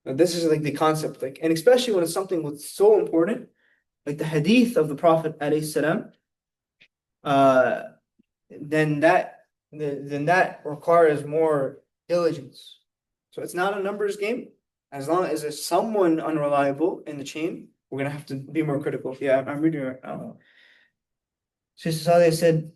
Now, this is like the concept, like, and especially when it's something that's so important, like the hadith of the Prophet ﷺ, then that requires more diligence. So it's not a numbers game. As long as there's someone unreliable in the chain, we're gonna have to be more critical. Yeah, I'm reading it. Sister Saleh said,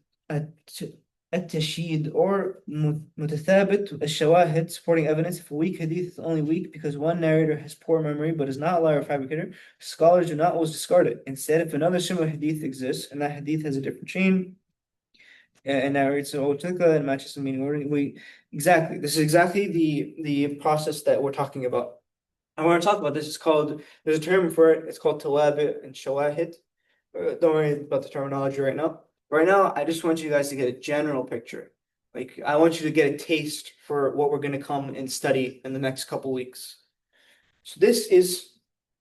التشييد or متثابت الشواهد, supporting evidence. If a weak hadith is only weak because one narrator has poor memory but is not a liar or fabricator, scholars do not always discard it. Instead, if another similar hadith exists and that hadith has a different chain and narrates an old and matches the meaning, this is exactly the process that we're talking about. I want to talk about this. There's a term for it. It's called tawabi and shawahid. Don't worry about the terminology right now. Right now, I just want you guys to get a general picture. Like, I want you to get a taste for what we're going to come and study in the next couple weeks. So this is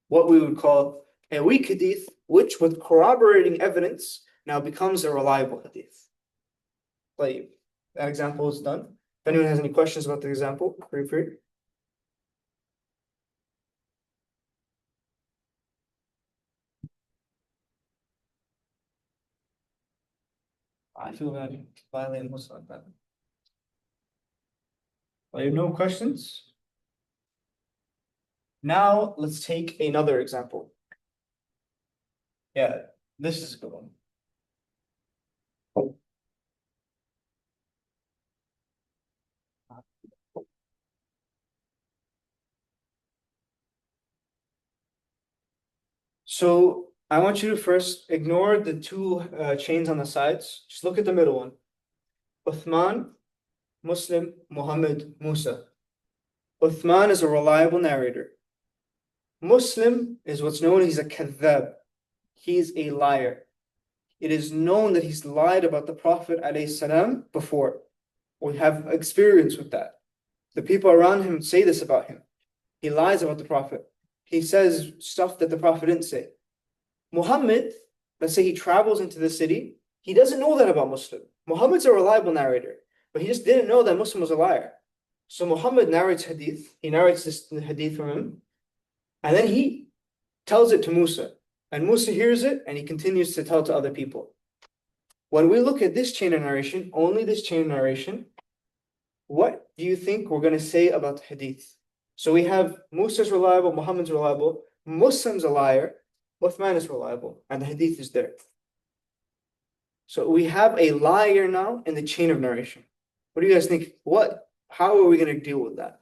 what we would call a weak hadith, which with corroborating evidence now becomes a reliable hadith. Like, that example is done. If anyone has any questions about the example, feel free. I feel that violating Muslim like that. I have no questions. Now let's take another example. Yeah, this is a good one. So I want you to first ignore the two chains on the sides. Just look at the middle one. Uthman, Muslim, Muhammad, Musa. Uthman is a reliable narrator. Muslim is what's known as a kadhab. He's a liar. It is known that he's lied about the Prophet ﷺ before. We have experience with that. The people around him say this about him. He lies about the Prophet. He says stuff that the Prophet didn't say. Muhammad, let's say he travels into the city, he doesn't know that about Muslim. Muhammad's a reliable narrator, but he just didn't know that Muslim was a liar. So Muhammad narrates hadith, he narrates this hadith from him, and then he tells it to Musa. And Musa hears it, and he continues to tell to other people. When we look at this chain of narration, only this chain of narration, what do you think we're going to say about the hadith? So we have Musa's reliable, Muhammad's reliable, Muslim's a liar, Uthman is reliable, and the hadith is there. So we have a liar now in the chain of narration. What do you guys think? How are we going to deal with that?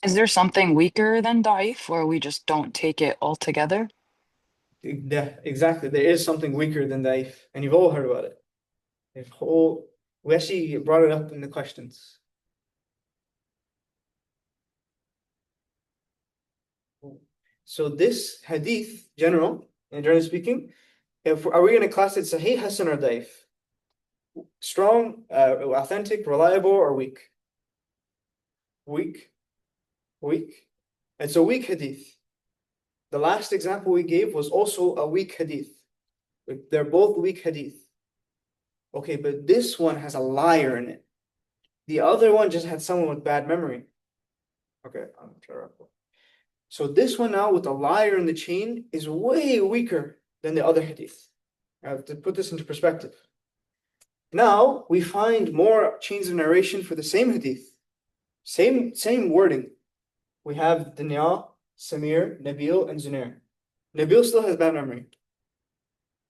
Is there something weaker than da'if or we just don't take it altogether? Yeah, exactly. There is something weaker than daif, and you've all heard about it. We actually brought it up in the questions. So this hadith, generally speaking, are we going to class it Sahih, Hasan, or Daif? Strong, authentic, reliable, or weak? Weak. It's a weak hadith. The last example we gave was also a weak hadith. They're both weak hadith. Okay, but this one has a liar in it. The other one just had someone with bad memory. Okay, I'm sure. So this one now with a liar in the chain is way weaker than the other hadith. I have to put this into perspective. Now we find more chains of narration for the same hadith. Same wording. We have Dunya, Samir, Nabil, and Zunair. Nabil still has bad memory.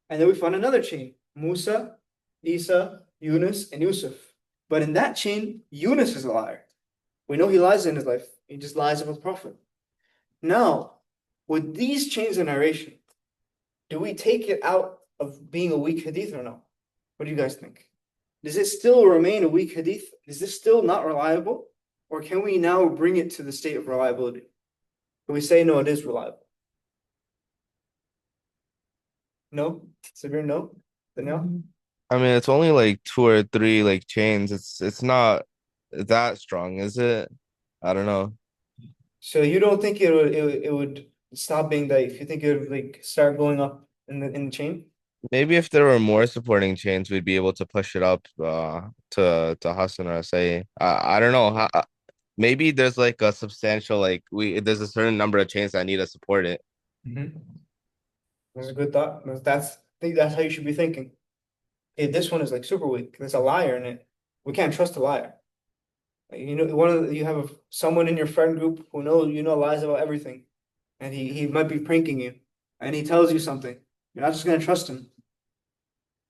And then we find another chain. Musa, Isa, Yunus, and Yusuf. But in that chain, Yunus is a liar. We know he lies in his life. He just lies about the Prophet. Now, with these chains of narration, do we take it out of being a weak hadith or no? What do you guys think? Does it still remain a weak hadith? Is this still not reliable? Or can we now bring it to the state of reliability? Can we say, no, it is reliable? No? Sabir, no? Danielle? I mean, it's only like 2 or 3 like chains. It's not that strong, is it? I don't know. So you don't think it would stop being daif? You think it would like start going up in the chain? Maybe if there were more supporting chains, we'd be able to push it up to Hassan or say I don't know. Maybe there's like a substantial there's a certain number of chains that need to support it. That's a good thought. I think that's how you should be thinking. Hey, this one is like super weak. There's a liar in it. We can't trust a liar. You know, you have someone in your friend group who lies about everything, and he might be pranking you, and he tells you something. You're not just gonna trust him.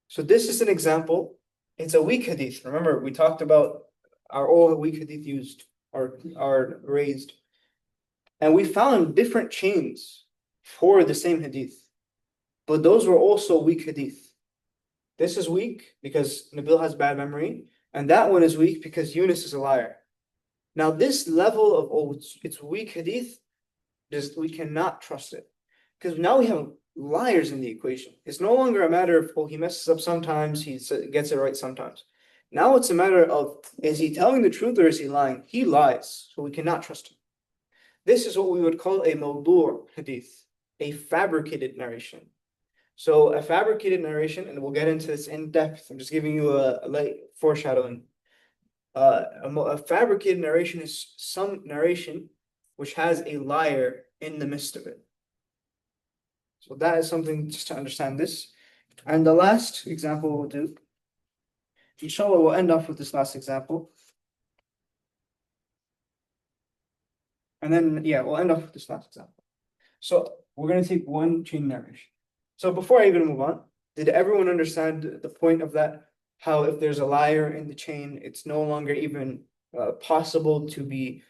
So this is an example. It's a weak hadith. Remember, we talked about all weak hadith used are raised, and we found different chains for the same hadith, but those were also weak hadith. This is weak because Nabil has bad memory, and that one is weak because Yunus is a liar. Now, this level of it's weak hadith, we cannot trust it because now we have liars in the equation. It's no longer a matter of he messes up sometimes, he gets it right sometimes. Now it's a matter of is he telling the truth or is he lying? He lies, so we cannot trust him. This is what we would call a mawdu' hadith, a fabricated narration. So a fabricated narration, and we'll get into this in depth. I'm just giving you a light foreshadowing. A fabricated narration is some narration which has a liar in the midst of it. So that is something just to understand this. And the last example we'll do, inshallah, we'll end off with this last example. And then, we'll end off with this last example. So we're going to take one chain narration. So before I even move on, did everyone understand the point of that? How if there's a liar in the chain, it's no longer even possible to be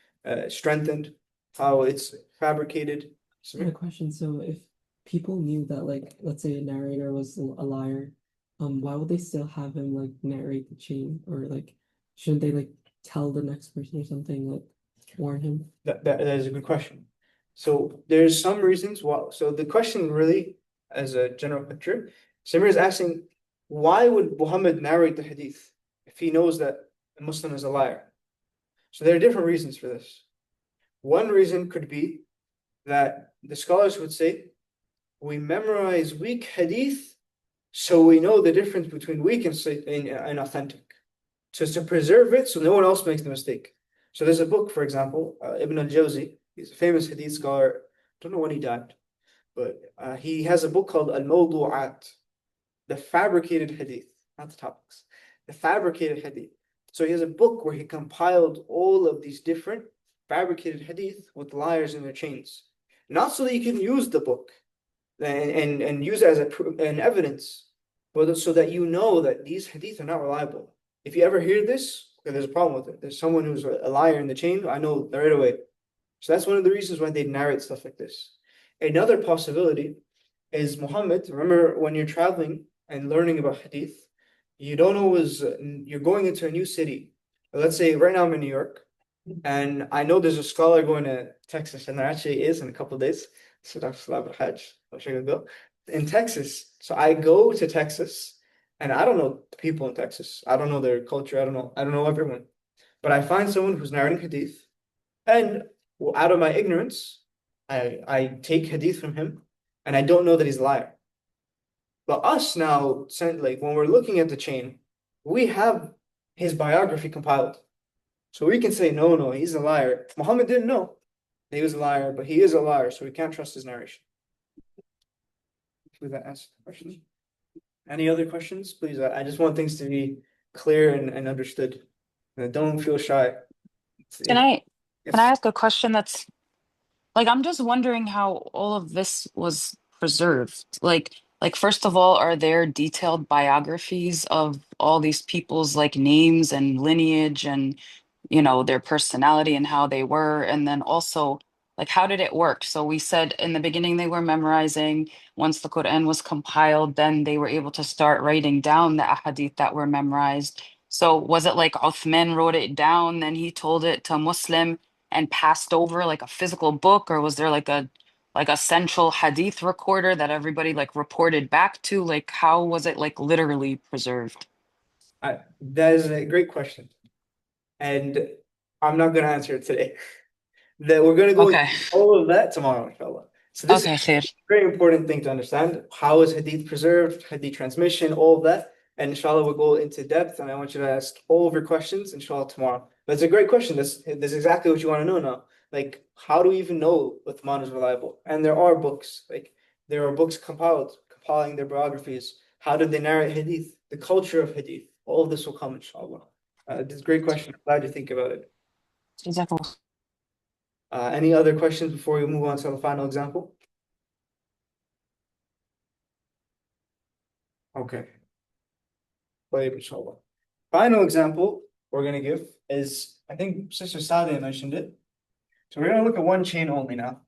strengthened, how it's fabricated. I have a question. So if people knew that, like, let's say a narrator was a liar, why would they still have him like narrate the chain? Or like shouldn't they like tell the next person or something, like warn him? That is a good question. So there's some reasons why. So the question really, as a general picture, Samir is asking, why would Muhammad narrate the hadith if he knows that a Muslim is a liar? So there are different reasons for this. One reason could be that the scholars would say, we memorize weak hadith so we know the difference between weak and authentic. So it's to preserve it so no one else makes the mistake. So there's a book, for example, Ibn al-Jawzi, he's a famous hadith scholar, don't know when he died, but he has a book called Al-Mawdu'at, the fabricated hadith, not the topics, the fabricated hadith. So he has a book where he compiled all of these different fabricated hadith with liars in their chains. Not so that you can use the book and use it as an evidence, but so that you know that these hadith are not reliable. If you ever hear this, there's a problem with it. There's someone who's a liar in the chain, I know right away. So that's one of the reasons why they narrate stuff like this. Another possibility is Muhammad, remember when you're traveling and learning about hadith, you don't always, you're going into a new city. Let's say right now I'm in New York, and I know there's a scholar going to Texas, and there actually is in a couple of days. So Dr. Salah Hajj, I'm sure you'll go in Texas. So I go to Texas, and I don't know the people in Texas. I don't know their culture. I don't know everyone. But I find someone who's narrating hadith, and out of my ignorance, I take hadith from him, and I don't know that he's a liar. But us now, like when we're looking at the chain, we have his biography compiled. So we can say, no, no, he's a liar. Muhammad didn't know he was a liar, but he is a liar, so we can't trust his narration. Hopefully that answers the question. Any other questions? Please, I just want things to be clear and understood. Don't feel shy. Can I Yes. ask a question that's like I'm just wondering how all of this was preserved. Like first of all, are there detailed biographies of all these people's like names and lineage and their personality and how they were? And then also, like, how did it work? So we said in the beginning they were memorizing. Once the Quran was compiled, then they were able to start writing down the ahadith that were memorized. So was it like Uthman wrote it down, then he told it to Muslim and passed over like a physical book, or was there like a central hadith recorder that everybody like reported back to? Like, how was it like literally preserved? That is a great question. And I'm not going to answer it today. That we're going to go Okay. into all of that tomorrow, inshallah. So this Okay, is khair. a very important thing to understand. How is hadith preserved, hadith transmission, all of that. And inshallah, we'll go into depth, and I want you to ask all of your questions, inshallah, tomorrow. But it's a great question. This is exactly what you want to know now. Like, how do we even know Uthman is reliable? And there are books, like there are books compiling their biographies. How did they narrate hadith? The culture of hadith. All of this will come, inshallah. This is a great question. I'm glad you think about it. Jazakallah. Any other questions before we move on to the final example? Okay. طيب, inshallah. Final example we're going to give is, I think Sister Sadia mentioned it. So we're going to look at one chain only now,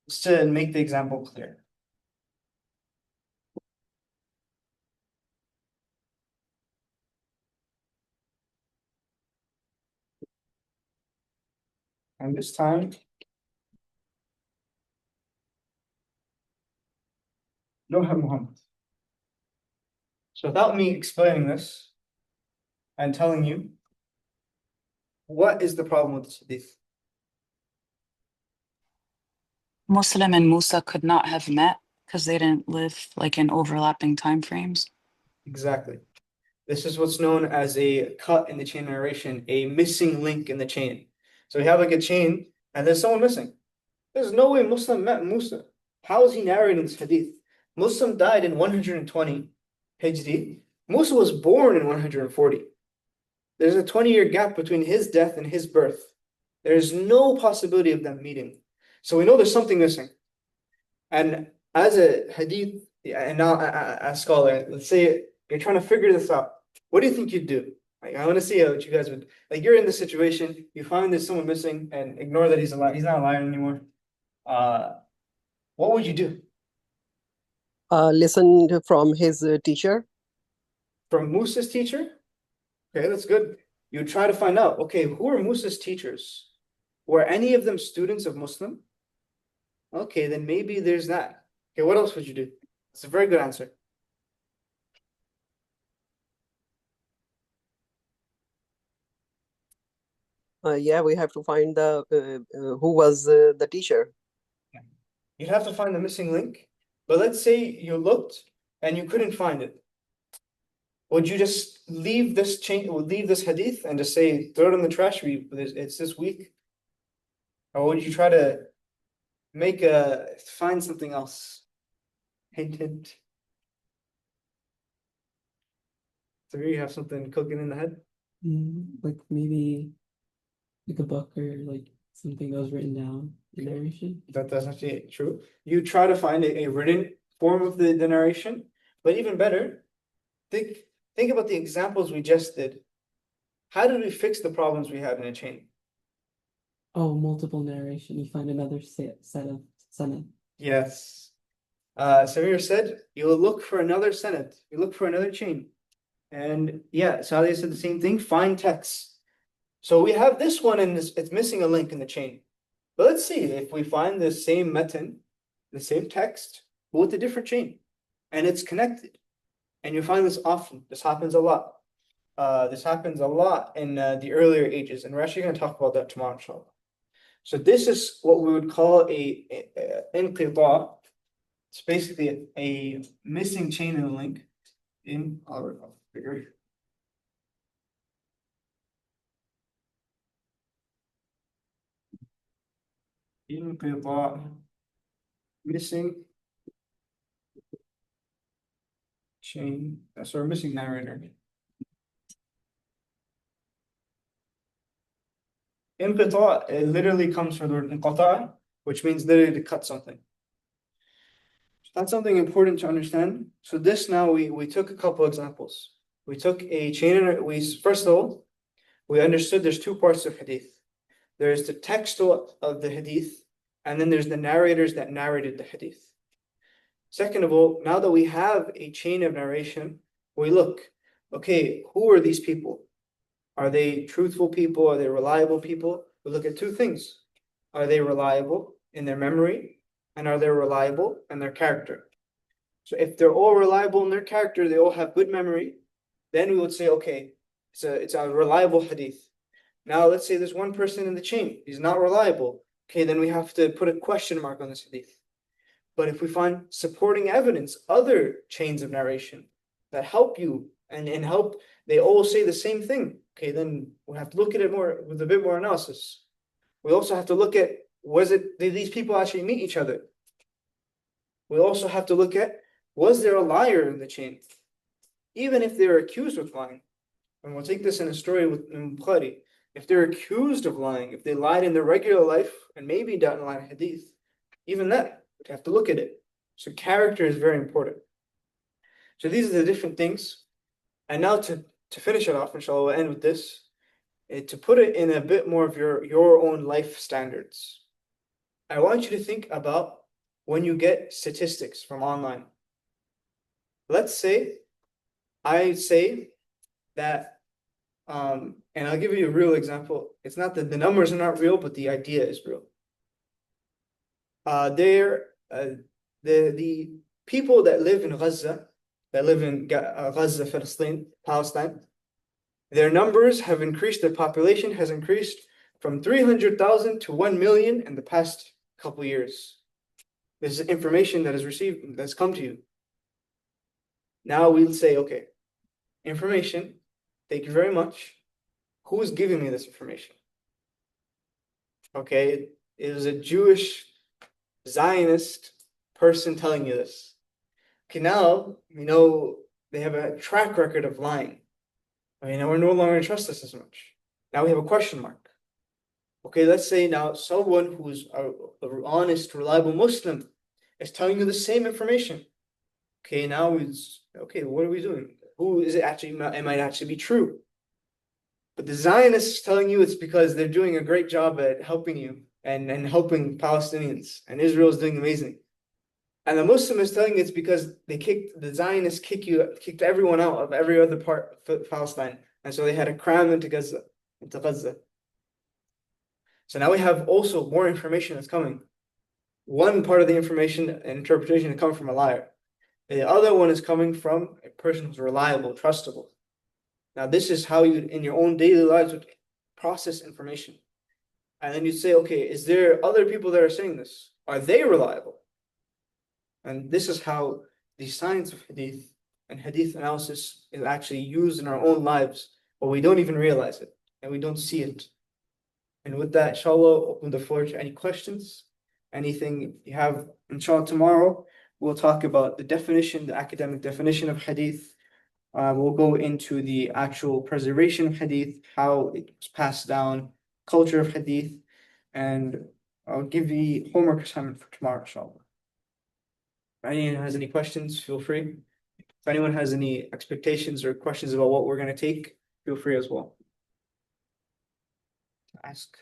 just to make the example clear. And this time, don't have Muhammad. So without me explaining this and telling you, what is the problem with this hadith? Muslim and Musa could not have met because they didn't live like in overlapping time frames. Exactly. This is what's known as a cut in the chain narration, a missing link in the chain. So we have like a chain and there's someone missing. There's no way Muslim met Musa. How is he narrating this hadith? Muslim died in 120 Hijri. Musa was born in 140. There's a 20-year gap between his death and his birth. There's no possibility of them meeting. So we know there's something missing. And as a hadith, and now a scholar, let's say you're trying to figure this out. What do you think you'd do? Like, I want to see what you guys would, like, you're in this situation, you find there's someone missing, and ignore that he's alive. He's not a liar anymore. What would you do? Listen from his teacher. From Musa's teacher? Okay, that's good. You try to find out, okay, who are Musa's teachers? Were any of them students of Muslim? Okay, then maybe there's that. Okay, what else would you do? It's a very good answer. Yeah, we have to find the who was the teacher. You'd have to find the missing link. But let's say you looked and you couldn't find it. Would you just leave this leave this hadith and just say throw it in the trash? It's this week, or would you try to find something else? Hint, hint. So here you have something cooking in the head. Like maybe like a book or like something that was written down in narration. That's actually true. You try to find a written form of the narration, but even better, think about the examples we just did. How did we fix the problems we had in a chain? Oh, multiple narration. You find another set of sanad. Yes. Samir said, you will look for another sanad. You look for another chain. And yeah, Sadia said the same thing, find text. So we have this one and it's missing a link in the chain. But let's see if we find the same meten, the same text, but with a different chain. And it's connected. And you find this often. This happens a lot. This happens a lot in the earlier ages, and we're actually going to talk about that tomorrow, inshallah. So this is what we would call a inqita. It's basically a missing chain in a link in our figure. Inqita, missing chain. That's our missing narrator. Inqita, it literally comes from the word inqata, which means literally to cut something. That's something important to understand. So this now we took a couple examples. We took a chain and we first of all, we understood there's two parts of hadith. There's the text of the hadith, and then there's the narrators that narrated the hadith. Second of all, now that we have a chain of narration, we look, okay, who are these people? Are they truthful people? Are they reliable people? We look at two things. Are they reliable in their memory? And are they reliable in their character? So if they're all reliable in their character, they all have good memory, then we would say, okay, it's a reliable hadith. Now let's say there's one person in the chain, he's not reliable. Okay, then we have to put a question mark on this hadith. But if we find supporting evidence, other chains of narration that help you and help, they all say the same thing. Okay, then we have to look at it more with a bit more analysis. We also have to look at, did these people actually meet each other? We also have to look at, was there a liar in the chain? Even if they're accused of lying. And we'll take this in a story with Bukhari. If they're accused of lying, if they lied in their regular life and maybe don't lie in hadith, even that, we have to look at it. So character is very important. So these are the different things. And now to finish it off, inshallah, we'll end with this. To put it in a bit more of your own life standards. I want you to think about when you get statistics from online. Let's say I say that, and I'll give you a real example. It's not that the numbers are not real, but the idea is real. The people that live in Gaza, Gaza, Palestine, their numbers have increased, their population has increased from 300,000 to 1 million in the past couple years. This is information that is received, that's come to you. Now we'll say, okay, information, thank you very much. Who is giving me this information? Okay, it was a Jewish Zionist person telling you this. Okay, now we know they have a track record of lying. I mean, we're no longer trust this as much. Now we have a question mark. Okay, let's say now someone who's an honest, reliable Muslim is telling you the same information. Okay, now okay, what are we doing? Who is it actually? It might actually be true. But the Zionists is telling you it's because they're doing a great job at helping you and helping Palestinians, and Israel is doing amazing. And the Muslim is telling you it's because the Zionists kicked everyone out of every other part of Palestine, and so they had to cram into Gaza. So now we have also more information that's coming. One part of the information and interpretation is coming from a liar. The other one is coming from a person who's reliable, trustable. Now, this is how you, in your own daily lives, would process information. And then you say, okay, is there other people that are saying this? Are they reliable? And this is how the science of hadith and hadith analysis is actually used in our own lives, but we don't even realize it and we don't see it. And with that, inshallah, open the floor to any questions, anything you have. Inshallah, tomorrow we'll talk about the definition, the academic definition of hadith. We'll go into the actual preservation of hadith, how it was passed down, culture of hadith, and I'll give the homework assignment for tomorrow, inshallah. If anyone has any questions, feel free. If anyone has any expectations or questions about what we're going to take, feel free as well. Ask.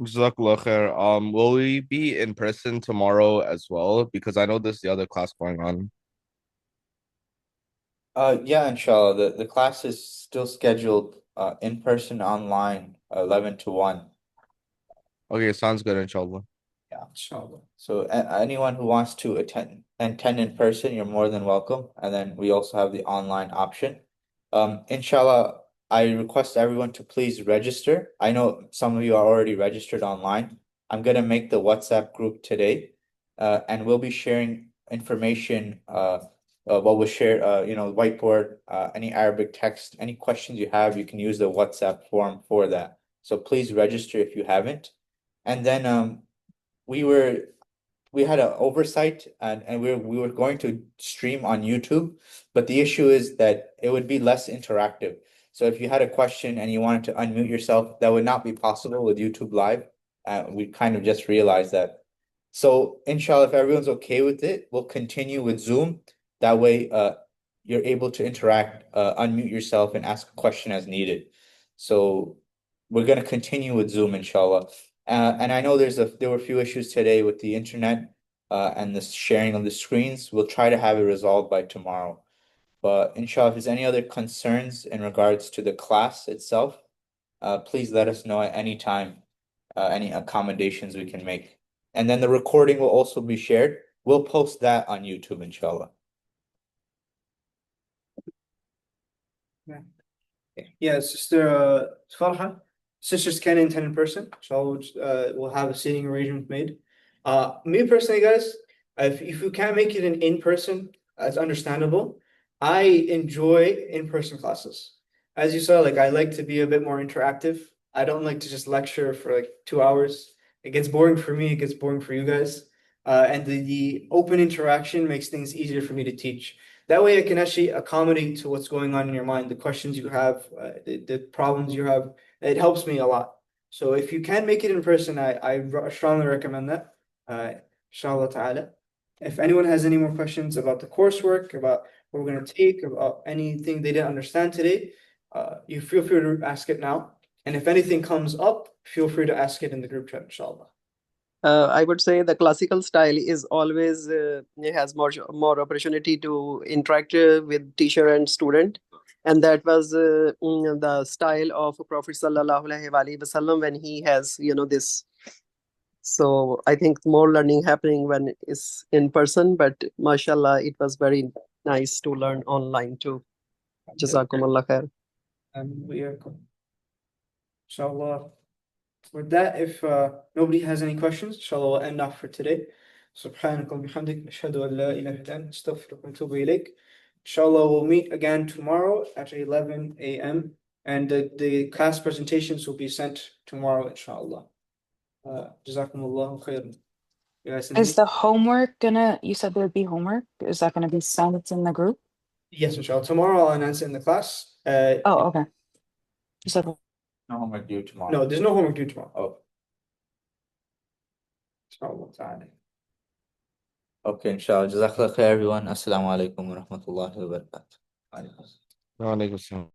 Jazakallah khair. Will we be in person tomorrow as well? Because I know there's the other class going on. Yeah, inshallah. The class is still scheduled in person online 11 to 1. Okay, sounds good, inshallah. Yeah, inshallah. So anyone who wants to attend in person, you're more than welcome. And then we also have the online option. Inshallah, I request everyone to please register. I know some of you are already registered online. I'm gonna make the WhatsApp group today, and we'll be sharing information. What was shared, whiteboard, any Arabic text, any questions you have, you can use the WhatsApp form for that. So please register if you haven't. And then we were we had an oversight, and we were going to stream on YouTube, but the issue is that it would be less interactive. So if you had a question and you wanted to unmute yourself, that would not be possible with YouTube Live. We kind of just realized that. So inshallah, if everyone's okay with it, we'll continue with Zoom. That way, you're able to interact, unmute yourself and ask a question as needed. So we're gonna continue with Zoom, inshallah. And I know there were a few issues today with the internet and the sharing of the screens. We'll try to have it resolved by tomorrow. But inshallah, if there's any other concerns in regards to the class itself, please let us know at any time, any accommodations we can make. And then the recording will also be shared. We'll post that on YouTube, inshallah. Yeah, Sister Farha, sisters can attend in person, so we'll have a seating arrangement made. Me personally, guys, if you can't make it in person, that's understandable. I enjoy in-person classes. As you saw, like I like to be a bit more interactive. I don't like to just lecture for like 2 hours. It gets boring for me, it gets boring for you guys. And the open interaction makes things easier for me to teach. That way I can actually accommodate to what's going on in your mind, the questions you have, the problems you have. It helps me a lot. So if you can make it in person, I strongly recommend that. Inshallah ta'ala. If anyone has any more questions about the coursework, about what we're going to take, about anything they didn't understand today, you feel free to ask it now. And if anything comes up, feel free to ask it in the group chat, inshallah. I would say the classical style is always has more opportunity to interact with teacher and student, and that was the style of Prophet Sallallahu Alaihi Wasallam when he has this. So I think more learning happening when it's in person, but mashallah, it was very nice to learn online too. Jazakumullah khair. And we are, inshallah. With that, if nobody has any questions, inshallah, we'll end off for today. سبحانك وبحمدك أشهد أن لا إله إلا أنت أستغفرك وأتوب إليك. Inshallah, we'll meet again tomorrow at 11 a.m. and the class presentations will be sent tomorrow, inshallah. Jazakumullahu khairan. You guys Is the homework you said there'd be homework? Is that gonna be sent in the group? Yes, inshallah. Tomorrow I'll announce it in the class. Oh, okay. Just like No homework due tomorrow. No, there's no homework due tomorrow. Oh, Inshallah ta'ala. okay, inshallah. Jazakallah khair, everyone. Assalamu alaikum wa rahmatullahi wa barakatuh. Wa alaikum salam.